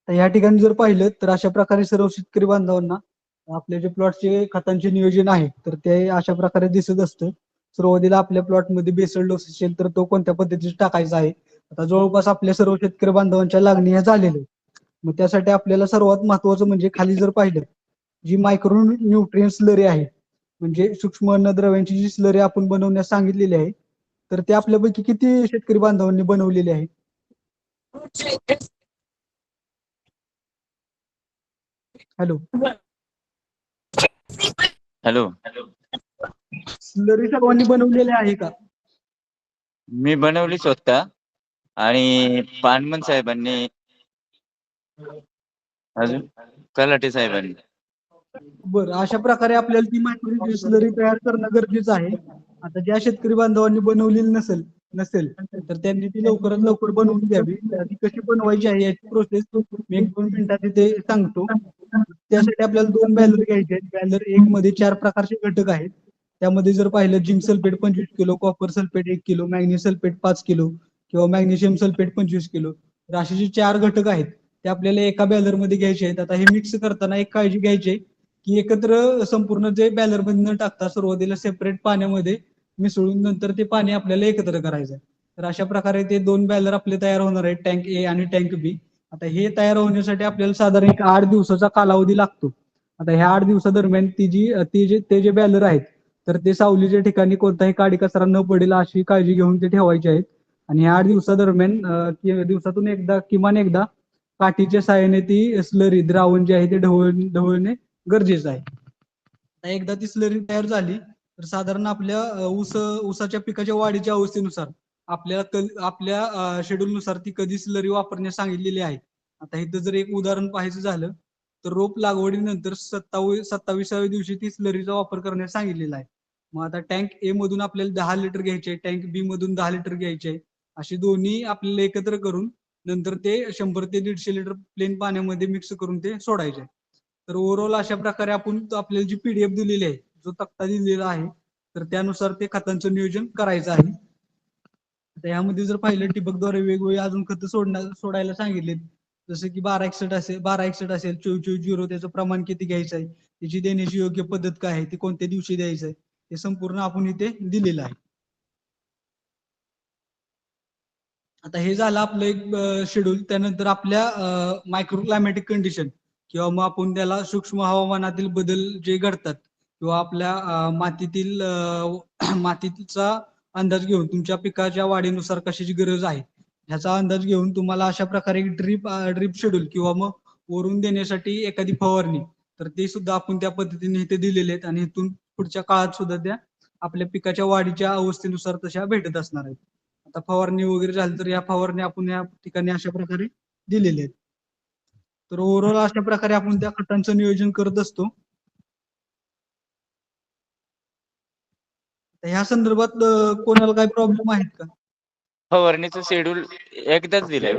तर या ठिकाणी जर पाहिलं तर अशा प्रकारे सर्व शेतकरी बांधवांना आपले जे प्लॉटचे खतांचे नियोजन आहे तर ते अशा प्रकारे दिसत असतं. सुरुवातीला आपल्या प्लॉटमध्ये बेसल डोस असेल तर तो कोणत्या पद्धतीने टाकायचा आहे. आता जवळपास आपल्या सर्व शेतकरी बांधवांच्या लागणी ह्या झालेल्या आहेत. मग त्यासाठी आपल्याला सर्वात महत्वाचं म्हणजे खाली जर पाहिलं, जी मायक्रो न्यूट्रिएंट स्लरी आहे, म्हणजे सूक्ष्म अन्नद्रव्यांची जी स्लरी आपण बनवण्यास सांगितलेली आहे, तर ते आपल्यापैकी किती शेतकरी बांधवांनी बनवलेली आहे? हॅलो. हॅलो. स्लरी सर्वांनी बनवलेली आहे का? मी बनवली स्वतः आणि पानमन साहेबांनी, अजून कलाटे साहेबांनी. बरं, अशा प्रकारे आपल्याला ती मायक्रो स्लरी तयार करणं गरजेचं आहे. आता ज्या शेतकरी बांधवांनी बनवलेली नसेल तर त्यांनी ती लवकरात लवकर बनवून द्यावी. तर ती कशी बनवायची आहे याची प्रोसेस मी 1-2 मिनिटात इथे सांगतो. त्यासाठी आपल्याला 2 बॅलर घ्यायचे आहेत. बॅलर 1 मध्ये 4 प्रकारचे घटक आहेत. त्यामध्ये जर पाहिलं zinc sulphate 25 kilo, copper sulphate 1 kilo, magnesium sulphate 5 kilo किंवा मॅग्नेशियम सल्फेट 25 किलो, तर असे जे 4 घटक आहेत ते आपल्याला एका बॅलरमध्ये घ्यायचे आहेत. आता हे मिक्स करताना एक काळजी घ्यायची आहे की एकत्र संपूर्ण जे बॅलरमध्ये न टाकता सुरुवातीला सेपरेट पाण्यामध्ये मिसळून नंतर ते पाणी आपल्याला एकत्र करायचं आहे. तर अशा प्रकारे ते 2 बॅलर आपले तयार होणार आहेत, टँक ए आणि टँक बी. आता हे तयार होण्यासाठी आपल्याला साधारण एक 8 दिवसाचा कालावधी लागतो. आता ह्या 8 दिवसादरम्यान ते जे बॅलर आहेत तर ते सावलीच्या ठिकाणी कोणताही काडी कचरा न पडेल अशी काळजी घेऊन ते ठेवायचे आहेत. आणि ह्या 8 दिवसादरम्यान दिवसातून किमान एकदा काठीच्या साहाय्याने ती स्लरी द्रावण जे आहे ते ढवळणे गरजेचं आहे. आता एकदा ती स्लरी तयार झाली तर साधारण आपल्या ऊसाच्या पिकाच्या वाढीच्या अवस्थेनुसार आपल्या शेड्यूलनुसार ती कधी स्लरी वापरण्यास सांगितलेली आहे. आता इथं जर एक उदाहरण पाहायचं झालं तर रोप लागवडीनंतर 27व्या दिवशी ती स्लरीचा वापर करण्यास सांगितलेला आहे. मग आता टँक ए मधून आपल्याला 10 लिटर घ्यायचे, टँक बी मधून 10 लिटर घ्यायचे, अशी दोन्ही आपल्याला एकत्र करून नंतर ते 100 ते 150 लिटर प्लेन पाण्यामध्ये मिक्स करून ते सोडायचे. तर ओव्हरऑल अशा प्रकारे आपल्याला जी पीडीएफ दिलेली आहे, जो तक्ता दिलेला आहे, तर त्यानुसार ते खतांचं नियोजन करायचं आहे. आता यामध्ये जर पाहिलं ठिबकद्वारे वेगवेगळे अजून खतं सोडायला सांगितले, जसं की 1261 असेल, 24 त्याचं प्रमाण किती घ्यायचं आहे, त्याची देण्याची योग्य पद्धत काय आहे, ती कोणत्या दिवशी द्यायचं आहे, हे संपूर्ण आपण इथे दिलेलं आहे. आता हे झालं आपलं एक शेड्यूल. त्यानंतर आपल्या मायक्रो क्लायमॅटिक कंडिशन किंवा मग आपण त्याला सूक्ष्म हवामानातील बदल जे घडतात किंवा आपल्या मातीचा अंदाज घेऊन तुमच्या पिकाच्या वाढीनुसार कशाची गरज आहे ह्याचा अंदाज घेऊन तुम्हाला अशा प्रकारे ड्रीप शेड्यूल किंवा मग वरून देण्यासाठी एखादी फवारणी, तर ते सुद्धा आपण त्या पद्धतीने इथे दिलेले आहेत आणि इथून पुढच्या काळात सुद्धा त्या आपल्या पिकाच्या वाढीच्या अवस्थेनुसार तशा भेटत असणार आहेत. आता फवारणी वगैरे झाली तर या फवारणी आपण या ठिकाणी अशा प्रकारे दिलेले आहेत. तर ओव्हरऑल अशा प्रकारे आपण त्या खतांचं नियोजन करत असतो. ह्या संदर्भात कोणाला काही प्रॉब्लेम आहेत का? फवारणीचं शेड्यूल एकदाच दिलंय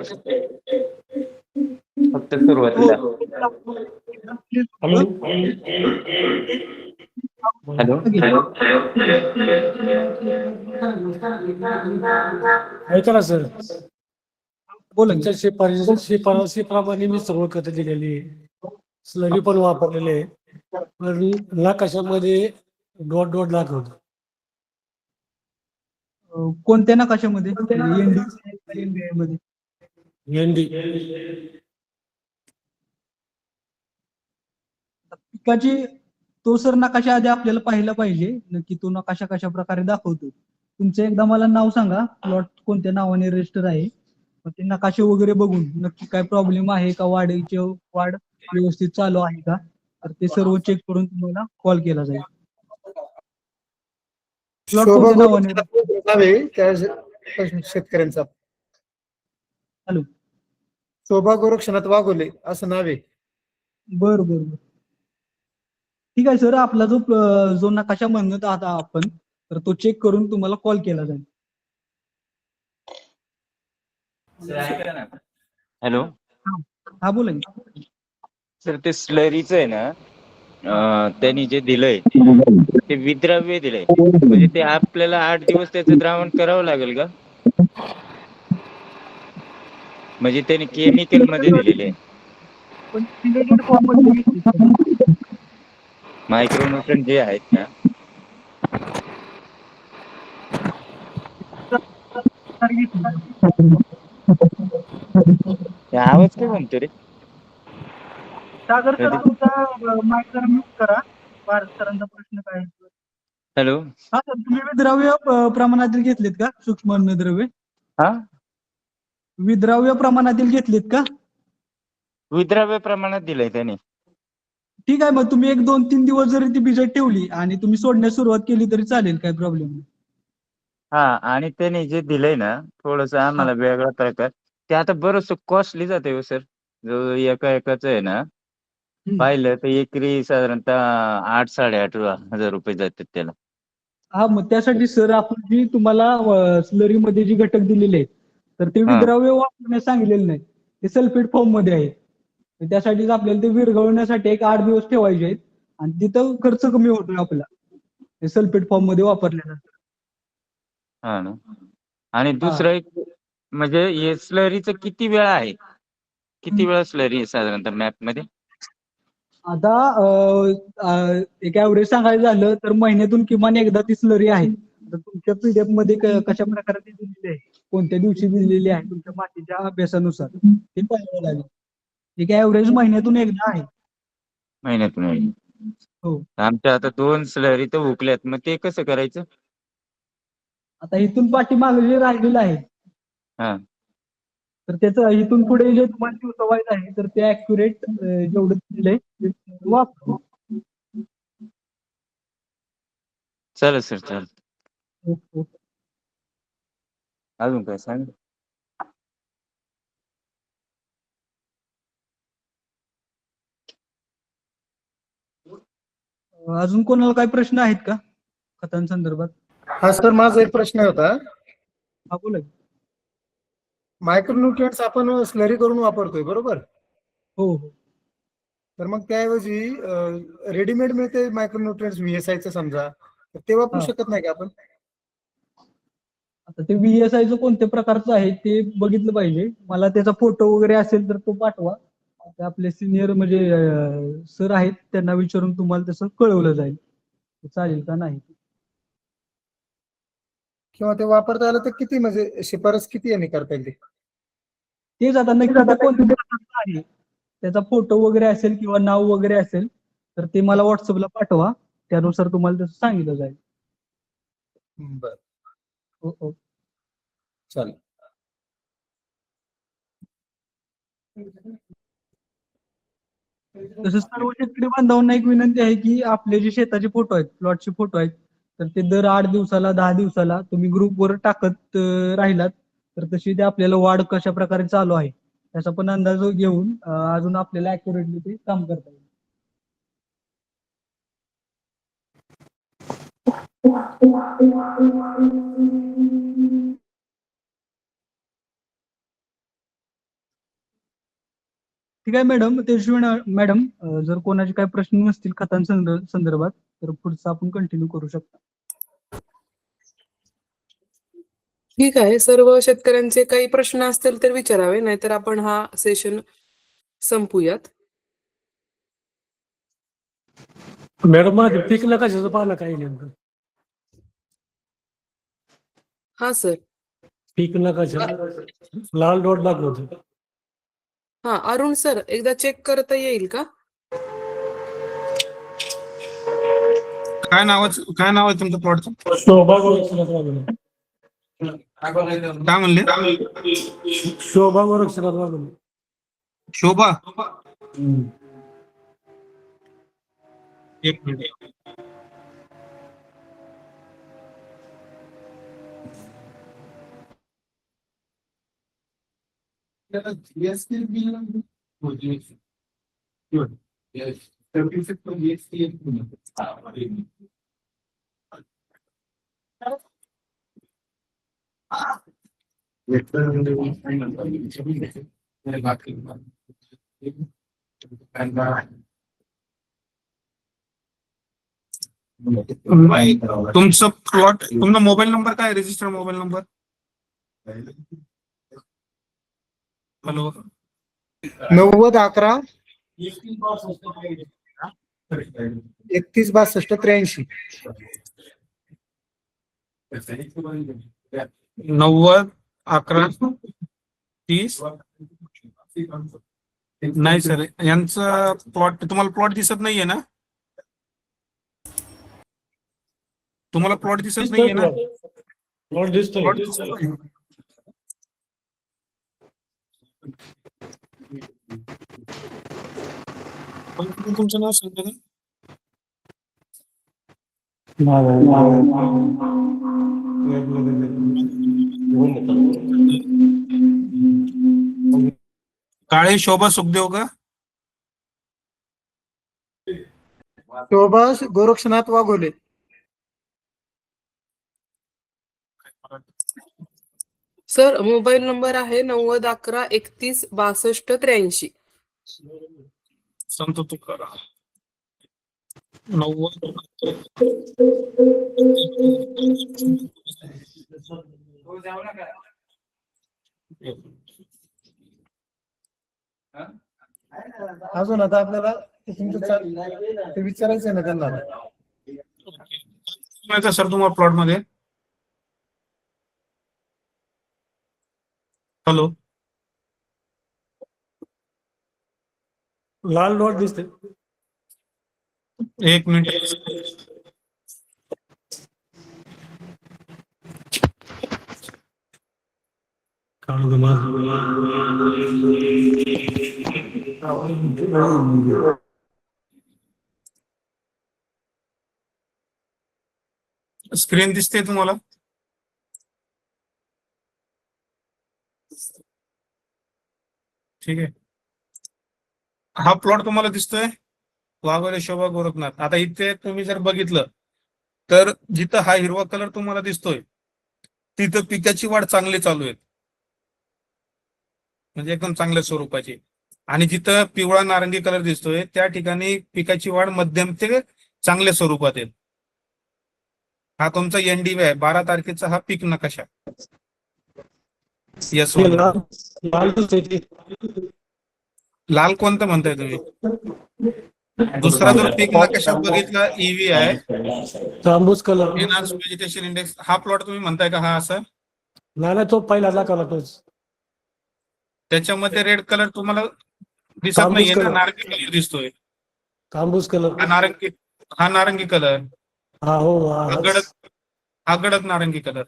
फक्त सुरुवातीला. हॅलो ऐका ना सर, बोला. तुमच्या शिफारशीप्रमाणे मी सर्व खतं दिलेली आहे, स्लरी पण वापरलेले आहे, पण नकाशामध्ये 1.5 लाख होतं. कोणत्या नकाशामध्ये? NDA मध्ये? एनडी पिकाची तो सर नकाशा आधी आपल्याला पाहिला पाहिजे, नक्की तो नकाशा कशा प्रकारे दाखवतो. तुमचं एकदा मला नाव सांगा, प्लॉट कोणत्या नावाने रजिस्टर आहे, मग ते नकाशे वगैरे बघून नक्की काय प्रॉब्लेम आहे का, वाढ व्यवस्थित चालू आहे का, तर ते सर्व चेक करून तुम्हाला कॉल केला जाईल. प्लॉट कोणत्या नावाने? त्या शेतकऱ्यांचा हॅलो, शोभा गोरक्षनाथ वाघोले असं नाव आहे. बर बर बर, ठीक आहे सर. आपला जो नकाशा म्हणत आहात आपण, तर तो चेक करून तुम्हाला कॉल केला जाईल. हॅलो हा बोला की. सर, ते स्लरीच आहे ना, त्यांनी जे दिलंय ते विद्राव्य दिलंय, म्हणजे ते आपल्याला 8 दिवस त्याचं द्रावण करावं लागेल का? म्हणजे त्यांनी केमिकल मध्ये दिलेले आहे. पण सिलेटेड फॉर्म मध्ये मायक्रोन्यूट्रन जे आहेत ना, आवाज काय म्हणतो रे सागर सर, तुमचा माईक जरा म्यूट करा. भारत सरांचा प्रश्न काय आहे? हॅलो हा सर, तुम्ही विद्राव्य प्रमाणातील घेतलेत का? सूक्ष्म अन्नद्रव्य हा, विद्राव्य प्रमाणातील घेतलेत का? विद्राव्य प्रमाणात दिलंय त्याने. ठीक आहे, मग तुम्ही 1-2-3 दिवस जरी ती भिजत ठेवली आणि तुम्ही सोडण्यास सुरुवात केली तरी चालेल, काय प्रॉब्लेम नाही. हा, आणि त्याने जे दिलंय ना थोडस आम्हाला वेगळा प्रकार, ते आता बरंच कॉस्टली जाते हो सर. जो एकाच आहे ना, पाहिलं तर एकरी साधारणतः 8-8.5 हजार रुपये जातात त्याला. हा, मग त्यासाठी सर आपण जी तुम्हाला स्लरी मध्ये जी घटक दिलेले आहेत, तर ते विद्राव्य वापरण्यास सांगितलेले नाही, ते सल्फेट फॉर्म मध्ये आहेत. त्यासाठीच आपल्याला ते विरघळवण्यासाठी एक 8 दिवस ठेवायचे आहेत आणि तिथं खर्च कमी होतोय आपला. हे सल्फेट फॉर्म मध्ये वापरले जातात. हा ना. आणि दुसरं एक म्हणजे हे स्लरीचं किती वेळा आहे, किती वेळा स्लरी आहे साधारणतः मॅप मध्ये? आता एक ऍव्हरेज सांगायचं झालं तर महिन्यातून किमान एकदा ती स्लरी आहे. आता तुमच्या पीडीएफ मध्ये कशा प्रकारे ती दिलेली आहे, कोणत्या दिवशी दिलेली आहे तुमच्या मातीच्या अभ्यासानुसार ते पाहावं लागेल. एक ऍव्हरेज महिन्यातून एकदा आहे. महिन्यातून एकदा. हो. आमच्या आता 2 स्लरी तर हुकल्यात, मग ते कसं करायचं? आता इथून पाठीमागे जे राहिलेलं आहे हा. तर त्याचं इथून पुढे जे तुम्हाला दिवसावाईज आहे तर ते ऍक्युरेट जेवढं दिलंय ते वापरा. चालेल सर, चालेल. ओके. अजून काय सांग? अजून कोणाला काही प्रश्न आहेत का खतांसंदर्भात? हा सर, माझा एक प्रश्न होता. हा बोला की. मायक्रोन्युट्रिएंट्स आपण स्लरी करून वापरतोय बरोबर? हो हो. तर मग त्याऐवजी रेडीमेड मिळते मायक्रोन्युट्रिएंट्स VSI समजा, तर ते वापरू हा. शकत नाही का आपण? आता ते VSI कोणत्या प्रकारचं आहे ते बघितलं पाहिजे. मला त्याचा फोटो वगैरे असेल तर तो पाठवा. ते आपले सिनियर म्हणजे सर आहेत त्यांना विचारून तुम्हाला तसं कळवलं जाईल चालेल का नाही. किंवा ते वापरता आलं तर किती म्हणजे शिफारस किती यांनी करता येईल ते? तेच आता नक्की ते कोणत्या प्रकारचं आहे त्याचा फोटो वगैरे असेल किंवा नाव वगैरे असेल तर ते मला व्हॉट्सअपला पाठवा. त्यानुसार तुम्हाला तसं सांगितलं जाईल. बरं, हो हो. चालेल. तसंच सर्व शेतकरी बांधवांना एक विनंती आहे की आपले जे शेताचे फोटो आहेत, प्लॉटचे फोटो आहेत, तर ते दर 8 दिवसाला 10 दिवसाला तुम्ही ग्रुपवर टाकत राहिलात तर तशी ते आपल्याला वाढ कशा प्रकारे चालू आहे त्याचा पण अंदाज घेऊन अजून आपल्याला अॅक्युरेटली ते काम करता येईल. ठीक आहे मॅडम. त्याशिवाय मॅडम जर कोणाचे काही प्रश्न नसतील खतांसंदर्भात तर पुढचं आपण कंटिन्यू करू शकता. ठीक आहे. सर्व शेतकऱ्यांचे काही प्रश्न असतील तर विचारावे, नाहीतर आपण हा सेशन संपूयात. मॅडम माझं पीक नकाशाचं पाहिलं काही नेमकं हा सर. पीक नकाशा लाल डॉट दाखवतो. हा अरुण सर, एकदा चेक करता येईल का? काय नाव आहे तुमच्या प्लॉटचं? शोभा गोरक्षनाथ वाघोले. काय म्हणले? शोभा गोरक्षनाथ वाघोले. शोभा. एक मिनिट. तुमचं प्लॉट, तुमचा मोबाईल नंबर काय? Register mobile number. हॅलो. 9011 3162 83. 9011 30. नाही सर, यांचं प्लॉट तुम्हाला प्लॉट दिसत नाहीये ना? तुम्हाला प्लॉट दिसत नाहीये ना? प्लॉट दिसतोय. प्लॉट दिसतोय. तुमचं नाव सांगता का? काळे शोभा सुखदेव का? शोभा Gorakshanath Waghole. Sir mobile number आहे 9011 31 62 83. संत तुकाराम. अजून आता आपल्याला ते तुमचं ते विचारायचं आहे ना त्यांना. सर तुम्हाला प्लॉट मध्ये हॅलो लाल डॉट दिसते. एक मिनिट स्क्रीन दिसते तुम्हाला? ठीक आहे. हा प्लॉट तुम्हाला दिसतोय वाघोरे शोभा गोरखनाथ. आता इथे तुम्ही जर बघितलं तर जिथं हा हिरवा कलर तुम्हाला दिसतोय तिथं पिकाची वाढ चांगली चालू आहे, म्हणजे एकदम चांगल्या स्वरूपाची. आणि जिथं पिवळा नारंगी कलर दिसतोय त्या ठिकाणी पिकाची वाढ मध्यम ते चांगल्या स्वरूपात आहे. हा तुमचा एनडीव्ही आहे 12 तारखेचा हा पीक नकाशा. यस लाल दिसते. लाल कोणतं म्हणताय तुम्ही? दुसरा जर पीक नकाशा बघितला ईव्ही आहे तांबूस कलर. Enhance vegetation index. हा प्लॉट तुम्ही म्हणताय का? हा असं नाही तो पहिला कलर तोच. त्याच्यामध्ये रेड कलर तुम्हाला दिसत तांबूस नाहीये ना? कलर. नारंगी कलर दिसतोय. तांबूस कलर. हा नारंगी कलर. हा हो हा गडद नारंगी कलर.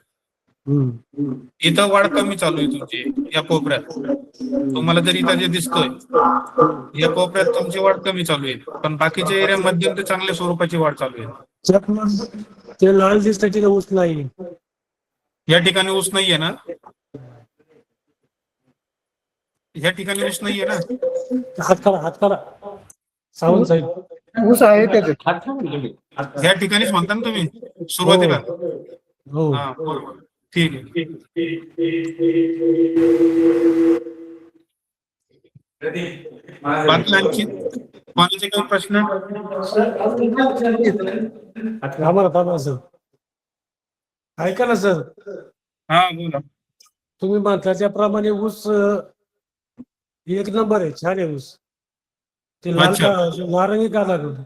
इथं वाढ कमी चालू आहे तुमची या कोपऱ्यात. तुम्हाला जर इथं जे दिसतोय या कोपऱ्यात तुमची वाढ कमी चालू आहे, पण बाकीच्या एरिया मध्यम ते चांगल्या स्वरूपाची वाढ चालू आहे. ते लाल दिसते तिथे ऊस नाही. या ठिकाणी ऊस नाहीये ना? या ठिकाणी ऊस नाहीये ना? हात करा सावंत साहेब. ऊस आहे त्याच्यात. या ठिकाणीच म्हणता ना तुम्ही सुरुवातीला? हो. हा बरोबर, ठीक आहे. बाकी आणखी कोणाचे काही प्रश्न? थांबा सर, ऐका ना सर. हा बोला. तुम्ही म्हणता त्याप्रमाणे ऊस एक नंबर आहे, छान आहे ऊस. ते लाल अच्छा. नारंगी का लागलं?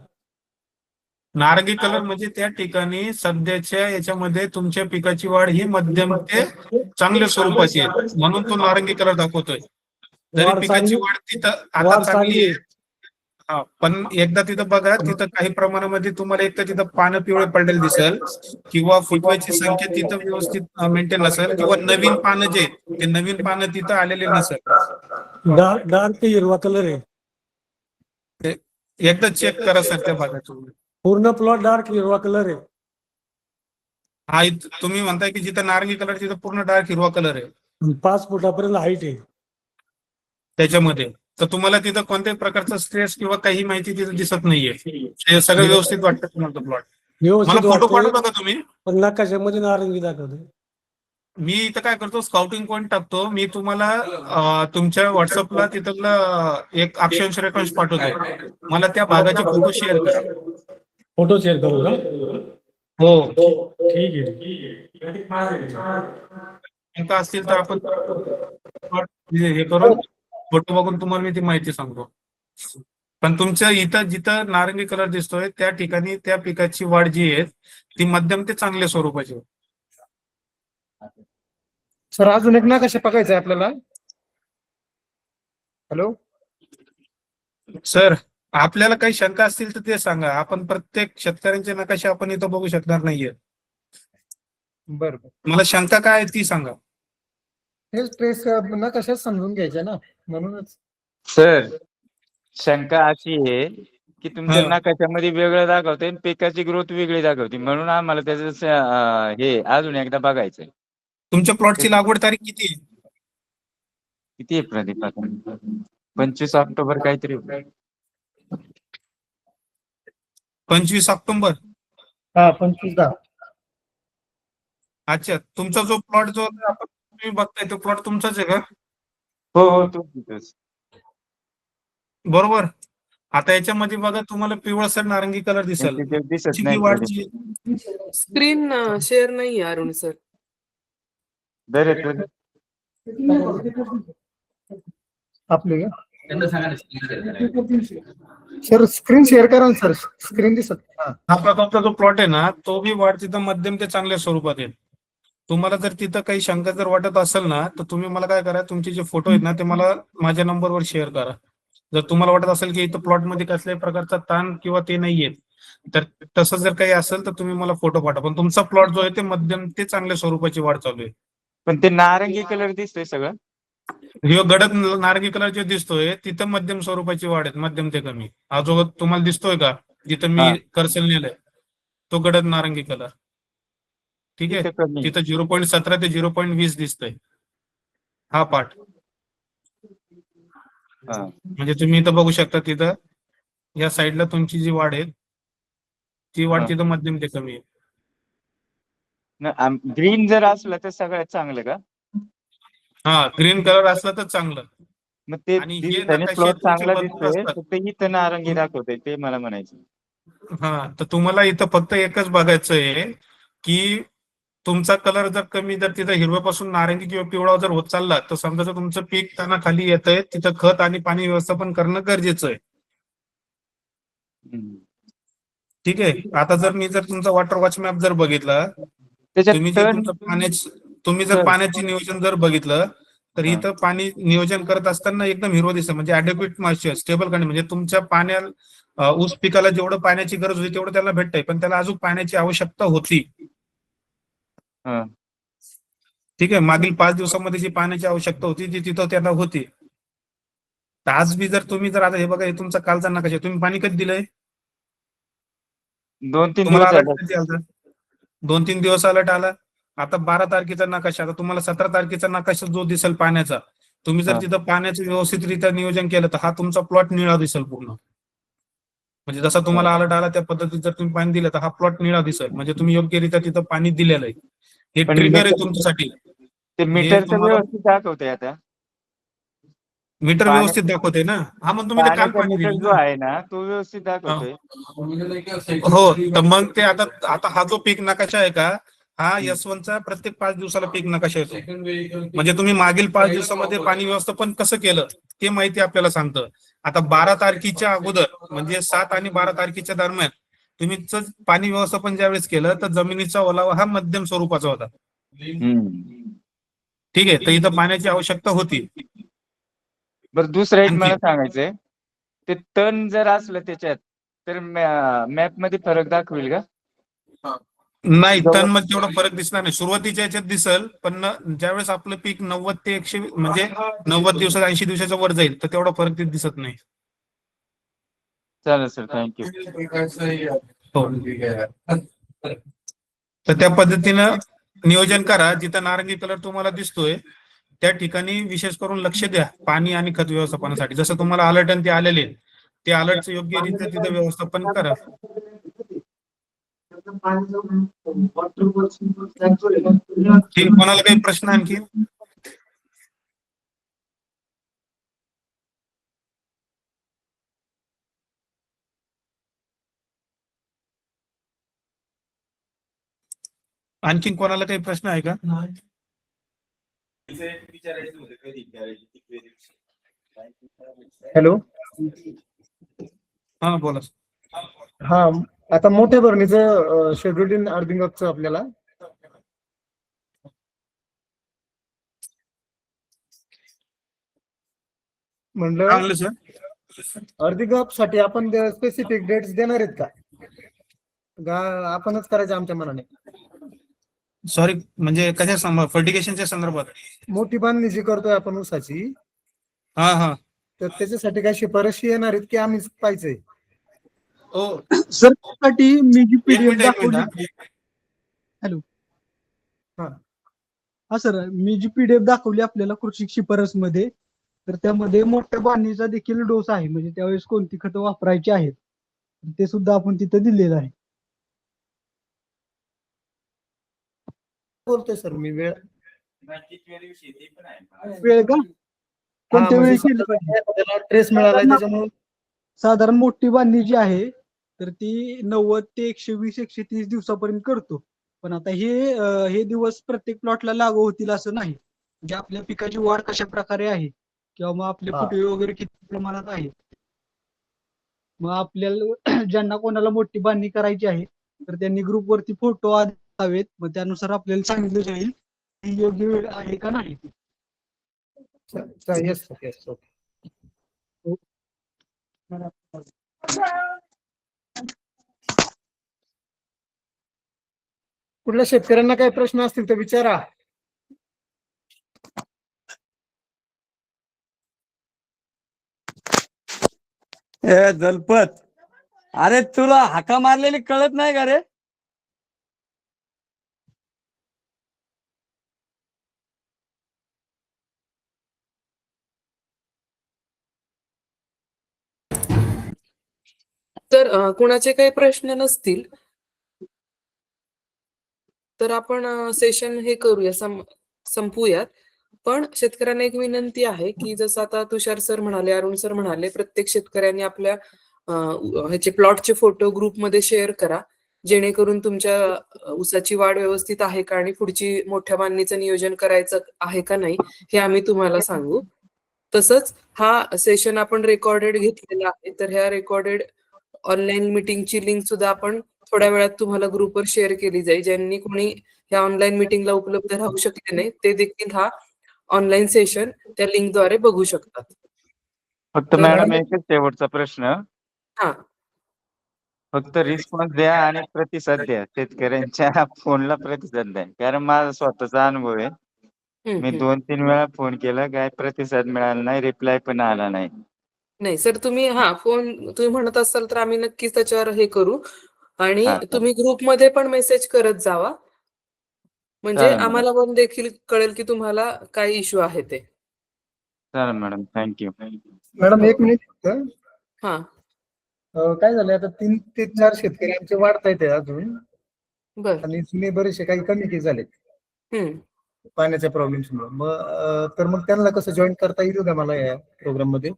नारंगी कलर म्हणजे त्या ठिकाणी सध्याच्या याच्यामध्ये तुमच्या पिकाची वाढ ही मध्यम ते चांगल्या स्वरूपाची आहे, म्हणून तो नारंगी कलर दाखवतोय. जरी पिकाची वाढ तिथं आता चांगली आहे, हा, पण एकदा तिथं बघा, तिथं काही प्रमाणामध्ये तुम्हाला एक तर तिथं पानं पिवळे पडलेले दिसेल, किंवा फुटव्याची संख्या तिथं व्यवस्थित मेंटेन नसेल, किंवा नवीन पानं जे ते नवीन पानं तिथं आलेले नसेल. डार्क हिरवा कलर आहे. एकदा चेक करा सर त्या भागात. पूर्ण प्लॉट डार्क हिरवा कलर आहे. हा तुम्ही म्हणताय की जिथं नारंगी कलर तिथं पूर्ण डार्क हिरवा कलर आहे. 5 फुटापर्यंत हाईट आहे त्याच्यामध्ये. तर तुम्हाला तिथं कोणत्याही प्रकारचा स्ट्रेस किंवा काही माहिती तिथं दिसत नाहीये? हे सगळं व्यवस्थित वाटतं तुम्हाला प्लॉट? मला फोटो पाठवता का तुम्ही? पण नकाशामध्ये नारंगी दाखवते. मी इथं काय करतो, स्काउटिंग पॉईंट टाकतो. मी तुम्हाला तुमच्या व्हॉट्सअपला तिथलं एक अक्षांश रेखांश पाठवतो. मला त्या भागाचे फोटो शेअर करा. फोटो शेअर करू का? हो ठीक आहे. शंका असतील तर आपण हे करून फोटो बघून तुम्हाला मी ती माहिती सांगतो. पण तुमच्या इथं जिथं नारंगी कलर दिसतोय त्या ठिकाणी त्या पिकाची वाढ जी आहे ती मध्यम ते चांगल्या स्वरूपाची आहे. सर अजून एक नकाशा बघायचा आहे आपल्याला. हॅलो सर, आपल्याला काही शंका असतील तर ते सांगा. आपण प्रत्येक शेतकऱ्यांचे नकाशे आपण इथं बघू शकणार नाहीये. बरं, मला शंका काय आहे ती सांगा. हेच ट्रेस नकाशाच समजून घ्यायचा ना, म्हणूनच. सर, शंका अशी आहे की तुमच्या हा. नकाशामध्ये वेगळं दाखवते आणि पिकाची ग्रोथ वेगळी दाखवते, म्हणून आम्हाला त्याचं हे अजून एकदा बघायचंय. तुमच्या प्लॉटची लागवड तारीख किती आहे? किती आहे प्रदीप आता? 25 ऑक्टोबर काहीतरी. 25 ऑक्टोबर. हा 25/10. अच्छा, तुमचा जो प्लॉट जो आपण तुम्ही बघताय तो प्लॉट तुमचाच आहे का? हो हो, तोच. बरोबर. आता याच्यामध्ये बघा तुम्हाला पिवळसर नारंगी कलर दिसेल. तिथे दिसत जी नाही वाढची स्क्रीन शेअर नाही अरुण सर. बरं आपले का सर स्क्रीन शेअर करा ना सर, स्क्रीन दिसत. हा. हा तुमचा जो प्लॉट आहे ना तो बी वाढ तिथं मध्यम ते चांगल्या स्वरूपात आहे. तुम्हाला जर तिथं काही शंका जर वाटत असेल ना तर तुम्ही मला काय करा, तुमचे जे फोटो आहेत ना ते मला माझ्या नंबरवर शेअर करा. जर तुम्हाला वाटत असेल की इथं प्लॉट मध्ये कसल्याही प्रकारचा ताण किंवा ते नाहीये, तर तसं जर काही असेल तर तुम्ही मला फोटो पाठवा. पण तुमचा प्लॉट जो आहे ते मध्यम ते चांगल्या स्वरूपाची वाढ चालू आहे. पण ते नारंगी कलर दिसतोय सगळं. ह्यो गडद नारंगी कलर जो दिसतोय तिथं मध्यम स्वरूपाची वाढ आहे, मध्यम ते कमी. हा जो तुम्हाला दिसतोय का जिथं मी हा. कर्सर नेलंय तो गडद नारंगी कलर. ठीक आहे, तिथं कमी. तिथं 0.17 ते 0.20 दिसतंय हा पार्ट. हा. म्हणजे तुम्ही इथं बघू शकता तिथं या साईडला तुमची जी वाढ आहे ती वाढ हा. तिथं मध्यम ते कमी आहे. ग्रीन जर असलं तर सगळ्यात चांगलं का? हा ग्रीन कलर असला तर चांगलं. मग ते आणि हे दिसताना नकाशे प्लॉट तुमचे चांगला भरपूर दिसतोय, असतात. फक्त इथं नारंगी दाखवतंय, ते मला म्हणायचं. हा तर तुम्हाला इथं फक्त एकच बघायचं आहे की तुमचा कलर जर कमी, जर तिथं हिरव्यापासून नारंगी किंवा पिवळा जर होत चालला तर समजा जर तुमचं पीक त्यांना खाली येत आहे, तिथं खत आणि पाणी व्यवस्थापन करणं गरजेचं आहे. हम्म. ठीक आहे. आता जर मी जर तुमचा वॉटर वॉच मॅप जर बघितला, त्याच्यात तुम्ही जे तण तुमचं तुम्ही जर पाण्याचे नियोजन जर बघितलं तर हा. इथं पाणी नियोजन करत असताना एकदम हिरवं दिसतं. म्हणजे ऍडेक्वेट मॉइश्चर स्टेबल कंडिशन, म्हणजे तुमच्या पाण्या ऊस पिकाला जेवढं पाण्याची गरज होती तेवढं त्याला भेटतंय, पण त्याला अजून पाण्याची आवश्यकता होती. हा. ठीक आहे, मागील 5 दिवसामध्ये जी पाण्याची आवश्यकता होती ती तिथं त्याला होती. तर आज बी जर तुम्ही जर आता हे बघा, हे तुमचा कालचा नकाशा आहे. तुम्ही पाणी कधी दिलंय? 2-3 तुम्हाला दिवस अलर्ट झाले. कधी आलं? 2-3 दिवस अलर्ट आला. आता 12 तारखेचा नकाशा, आता तुम्हाला 17 तारखेचा नकाशा जो दिसेल पाण्याचा, तुम्ही जर हा. तिथं पाण्याचं व्यवस्थितरित्या नियोजन केलं तर हा तुमचा प्लॉट निळा दिसेल पूर्ण. म्हणजे जसा तुम्हाला अलर्ट आला त्या पद्धतीत जर तुम्ही पाणी दिलं तर हा प्लॉट निळा दिसेल, म्हणजे तुम्ही योग्यरित्या तिथं पाणी दिलेलं आहे. हे पण ट्रिगर आहे मीटर तुमच्यासाठी. ते हे मीटरचं तुम्हाला व्यवस्थित दाखवतंय आता. मीटर पाण्या व्यवस्थित दाखवते ना. हा मग तुम्ही ते काल पाण्याचा पाणी मीटर दिलं जो ना. आहे ना तो व्यवस्थित दाखवतोय. हो, तर मग ते आता आता हा जो पीक नकाशा आहे का, हा यशवंतचा प्रत्येक 5 दिवसाला पीक नकाशा येतो. म्हणजे तुम्ही मागील 5 दिवसामध्ये पाणी व्यवस्थापन कसं केलं ते माहिती आपल्याला सांगतं. आता 12 तारखेच्या अगोदर म्हणजे 7 आणि 12 तारखेच्या दरम्यान तुम्ही पाणी व्यवस्थापन ज्यावेळेस केलं तर जमिनीचा ओलावा हा मध्यम स्वरूपाचा होता. हम्म. ठीक आहे, तर इथं पाण्याची आवश्यकता होती. बरं दुसरं एक आणखी मला सांगायचंय, ते तण जर असलं त्याच्यात तर मॅप मध्ये फरक दाखवेल का? नाही, जवळ टन मध्ये तेवढा फरक दिसणार नाही. सुरुवातीच्या याच्यात दिसल, पण ज्यावेळेस आपलं पीक 90 ते 100 म्हणजे 90 दिवसात 80 दिवसाच्या वर जाईल तर तेवढा फरक तिथे दिसत नाही. चालेल सर, थँक्यू. हो. तर त्या पद्धतीनं नियोजन करा. जिथं नारंगी कलर तुम्हाला दिसतोय त्या ठिकाणी विशेष करून लक्ष द्या पाणी आणि खत व्यवस्थापनासाठी. जसं तुम्हाला अलर्ट ते आलेले, ते अलर्टचं योग्यरित्या तिथं व्यवस्थापन करा. ठीक, कोणाला काही प्रश्न आणखी? आणखीन कोणाला काही प्रश्न आहे का? हॅलो. हा बोला. हा, आता मोठ्या भरणीचं शेड्यूल इन अर्थिंग अपचं आपल्याला म्हणलं, चांगलं सर. अर्थिंग अप साठी आपण स्पेसिफिक डेट्स देणार आहेत का आपणच करायचं आमच्या मनाने? सॉरी, म्हणजे कशा फर्टिगेशनच्या संदर्भात? मोठी बांधणी जी करतोय आपण ऊसाची, हा हा. तर त्याच्यासाठी काय शिफारशी येणार आहेत की आम्हीच पाहिजे? हो, सर त्यासाठी मी जी एक पीडीएफ मिनिट दाखवली. हा. हॅलो. हा. हा सर, मी जी पीडीएफ दाखवली आपल्याला कृषी शिफारस मध्ये, तर त्यामध्ये मोठ्या बांधणीचा देखील डोस आहे. म्हणजे त्यावेळेस कोणती खतं वापरायची आहेत ते सुद्धा आपण तिथं दिलेलं आहे. बोलतोय सर मी वेळ वेळ का? कोणत्या वेळी केलं पाहिजे? त्याला ट्रेस मिळाला त्याच्यामुळे साधारण मोठी बांधणी जी आहे तर ती 90 ते 120 130 दिवसापर्यंत करतो. पण आता हे दिवस प्रत्येक प्लॉटला लागू होतील असं नाही. म्हणजे आपल्या पिकाची वाढ कशा प्रकारे आहे किंवा मग आपले हा. फुटवे वगैरे किती प्रमाणात आहे. मग आपल्याला ज्यांना कोणाला मोठी बांधणी करायची आहे तर त्यांनी ग्रुपवरती फोटो द्यावेत. मग त्यानुसार आपल्याला सांगितलं जाईल की योग्य वेळ आहे का नाही. Yes yes. कुठल्या शेतकऱ्यांना काही प्रश्न असतील तर विचारा. ए दलपत, अरे तुला हाका मारलेली कळत नाही का रे? तर कुणाचे काही प्रश्न नसतील तर आपण सेशन हे करूया, संपूयात. पण शेतकऱ्यांना एक विनंती आहे की जसं आता तुषार सर म्हणाले, अरुण सर म्हणाले, प्रत्येक शेतकऱ्यांनी आपल्या ह्याचे प्लॉटचे फोटो ग्रुपमध्ये शेअर करा, जेणेकरून तुमच्या ऊसाची वाढ व्यवस्थित आहे का आणि पुढची मोठ्या बांधणीचं नियोजन करायचं आहे का नाही हे आम्ही तुम्हाला सांगू. तसंच हा सेशन आपण रेकॉर्डेड घेतलेला आहे, तर ह्या रेकॉर्डेड ऑनलाईन मीटिंगची लिंक सुद्धा आपण थोड्या वेळात तुम्हाला ग्रुपवर शेअर केली जाईल. ज्यांनी कोणी ह्या ऑनलाईन मीटिंगला उपलब्ध राहू शकले नाही ते देखील हा ऑनलाईन सेशन त्या लिंकद्वारे बघू शकतात. फक्त तर मॅडम एकच शेवटचा प्रश्न, हा फक्त रिस्पॉन्स द्या आणि प्रतिसाद द्या. शेतकऱ्यांच्या फोनला प्रतिसाद द्या, कारण माझा स्वतःचा अनुभव आहे. मी 2-3 वेळा फोन केला, काय प्रतिसाद मिळाला नाही, रिप्लाय पण आला नाही. नाही सर, तुम्ही फोन तुम्ही म्हणत असाल तर आम्ही नक्कीच त्याच्यावर हे करू आणि हा, तुम्ही ग्रुपमध्ये पण मेसेज करत जावा, म्हणजे चालेल मॅडम. आम्हाला पण देखील कळेल की तुम्हाला काय इश्यू आहे ते. चालेल मॅडम, थँक्यू. मॅडम हो. एक मिनिट फक्त. हा काय झालंय आता 3 ते 4 शेतकरी आमचे वाढतायत अजून बर. आणि जुने बरेचसे काही कमी की झालेत हम्म पाण्याच्या प्रॉब्लेम्समुळे. तर मग त्यांना कसं जॉईन करता येईल का मला या प्रोग्राम मध्ये?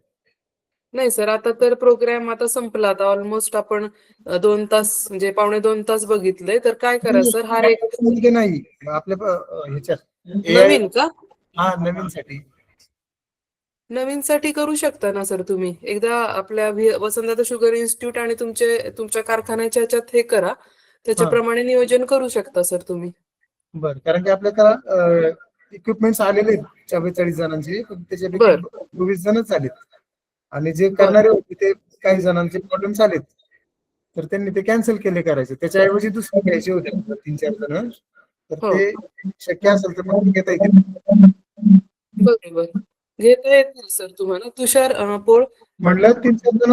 नाही सर, आता तर प्रोग्राम आता संपला. आता ऑलमोस्ट आपण 2 तास म्हणजे 2.25 तास बघितले. तर काय करा सर, हा एक मध्ये नाही आपल्या ह्याच्यात AI. नवीन का? हा, नवीन साठी. नवीन साठी करू शकता ना सर तुम्ही. एकदा आपल्या वसंतदादा शुगर इन्स्टिट्यूट आणि तुमच्या कारखान्याच्या ह्याच्यात हे करा, त्याच्याप्रमाणे नियोजन करू शकता सर तुम्ही. बरं, कारण की आपल्याला इक्विपमेंट्स आलेले आहेत 44 जणांचे, पण त्याच्यापैकी बर. 24 जणच आलेत आणि जे करणारे होते ते काही जणांचे प्रॉब्लेम्स आलेत, तर त्यांनी ते कॅन्सल केले करायचे. त्याच्याऐवजी दुसरे घ्यायचे होते 3-4 जण. तर हो. ते शक्य असेल तर मग घेता येईल. बरोबर, घेता येतील सर तुम्हाला. तुषार पोळ म्हणलं 3-4 जण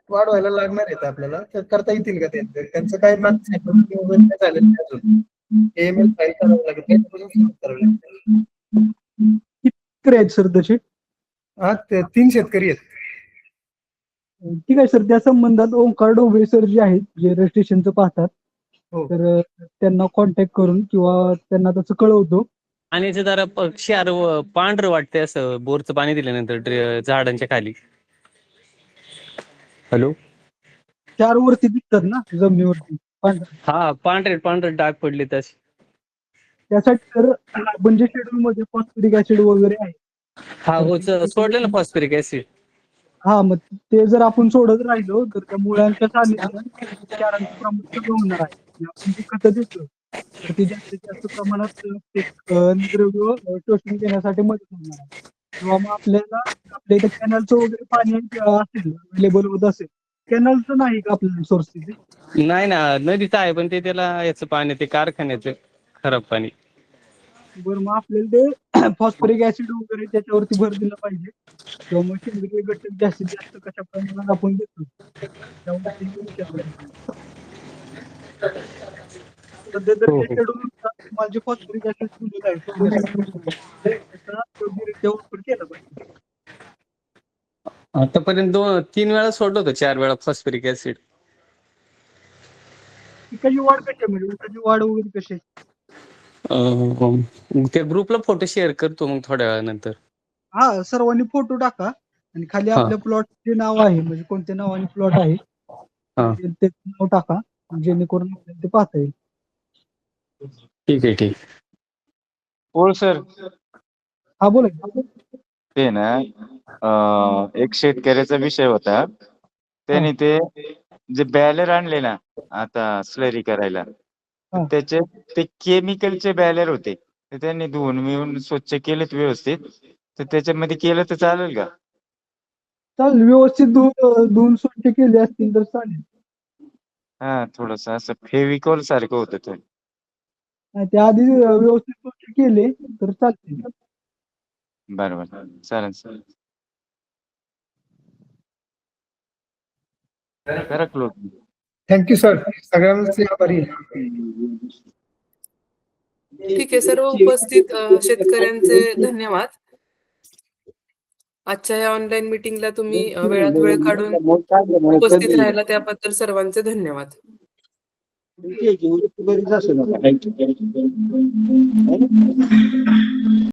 वाढवायला लागणार आहेत आपल्याला, तर करता येतील का ते? त्यांचं काय वगैरे काय झालेलं नाही अजून. AML फाईल करावं लागेल, त्याच्यापासून सुरुवात करावी लागेल. किती आहेत सर तसे? हा, ते 3 शेतकरी आहेत. ठीक आहे सर. त्या संबंधात ओंकार डोंगरे सर जे आहेत, जे रजिस्ट्रेशनचं पाहतात, हो. तर त्यांना कॉन्टॅक्ट करून किंवा त्यांना तसं कळवतो. पाण्याचं जरा क्षार पांढरं वाटतंय असं बोरचं पाणी दिल्यानंतर झाडांच्या खाली. हॅलो. चार वरती दिसतात ना जमिनीवरती पांढरे. हा, पांढरे डाग पडले तसे. त्यासाठी तर आपण जे शेड्यूल मध्ये फॉस्फरिक ऍसिड वगैरे आहे. हा, सोडलं ना फॉस्फरिक ऍसिड. हा, मग ते जर आपण सोडत राहिलो तर त्या मुळांच्या सानिध्यात क्षारांचं प्रमाण कमी होणार आहे. आणि आपण जे खतं देतो तर ते जास्तीत जास्त प्रमाणात ते निद्रव्य शोषून घेण्यासाठी मदत होणार आहे. किंवा मग आपल्या इथे कॅनलचं वगैरे पाणी असेल अवेलेबल होत असेल. कॅनलचं नाही का आपल्याला सोर्स तिथे? नाही ना, नदीचं आहे पण ते त्याला याचं पाणी, ते कारखान्याचं खराब पाणी. बरं, मग आपल्याला ते फॉस्फरिक ऍसिड वगैरे त्याच्यावरती भर दिला पाहिजे. किंवा मग सेंद्रिय घटक जास्तीत जास्त कशा प्रमाणात आपण देतो त्यावरती विचार करायचा. सध्या तर हो, जे शेड्यूल माझे फॉस्फरिक ऍसिड दिलेलं आहे त्याचा योग्यरित्या वापर केला पाहिजे. आतापर्यंत 2-3 वेळा सोडलं होतं, 4 वेळा फॉस्फरिक ऍसिड. पिकाची वाढ कशी आहे, म्हणजे ऊसाची वाढ वगैरे कशी आहे? त्या ग्रुपला फोटो शेअर करतो मग थोड्या वेळानंतर. हा, सर्वांनी फोटो टाका आणि खाली हा. आपल्या प्लॉटचे नाव आहे, म्हणजे कोणत्या नावाने प्लॉट आहे हा. ते नाव टाका, जेणेकरून आपल्याला ते पाहता येईल. ठीक आहे, ठीक. हो सर, हा बोला की. ते ना एक शेतकऱ्याचा विषय होता. त्याने ते जे बॅलर आणले ना आता स्लरी करायला, तर हा. त्याचे ते केमिकलचे बॅलर होते. तर त्यांनी धुवून मिळून स्वच्छ केलेत व्यवस्थित. तर त्याच्यामध्ये केलं तर चालेल का? चालेल, व्यवस्थित धुवून स्वच्छ केले असतील तर चालेल. हा, थोडस असं फेविकॉल सारखं होतं ते. नाही, ते आधी व्यवस्थित स्वच्छ केले तर चालतील. बरोबर, चालेल सर. करा क्लोज. थँक्यू सर, सगळ्यांचे आभारी आहे. ठीक आहे, सर्व उपस्थित शेतकऱ्यांचे धन्यवाद. आजच्या या ऑनलाईन मीटिंगला तुम्ही वेळात वेळ काढून उपस्थित राहिला त्याबद्दल सर्वांचे धन्यवाद.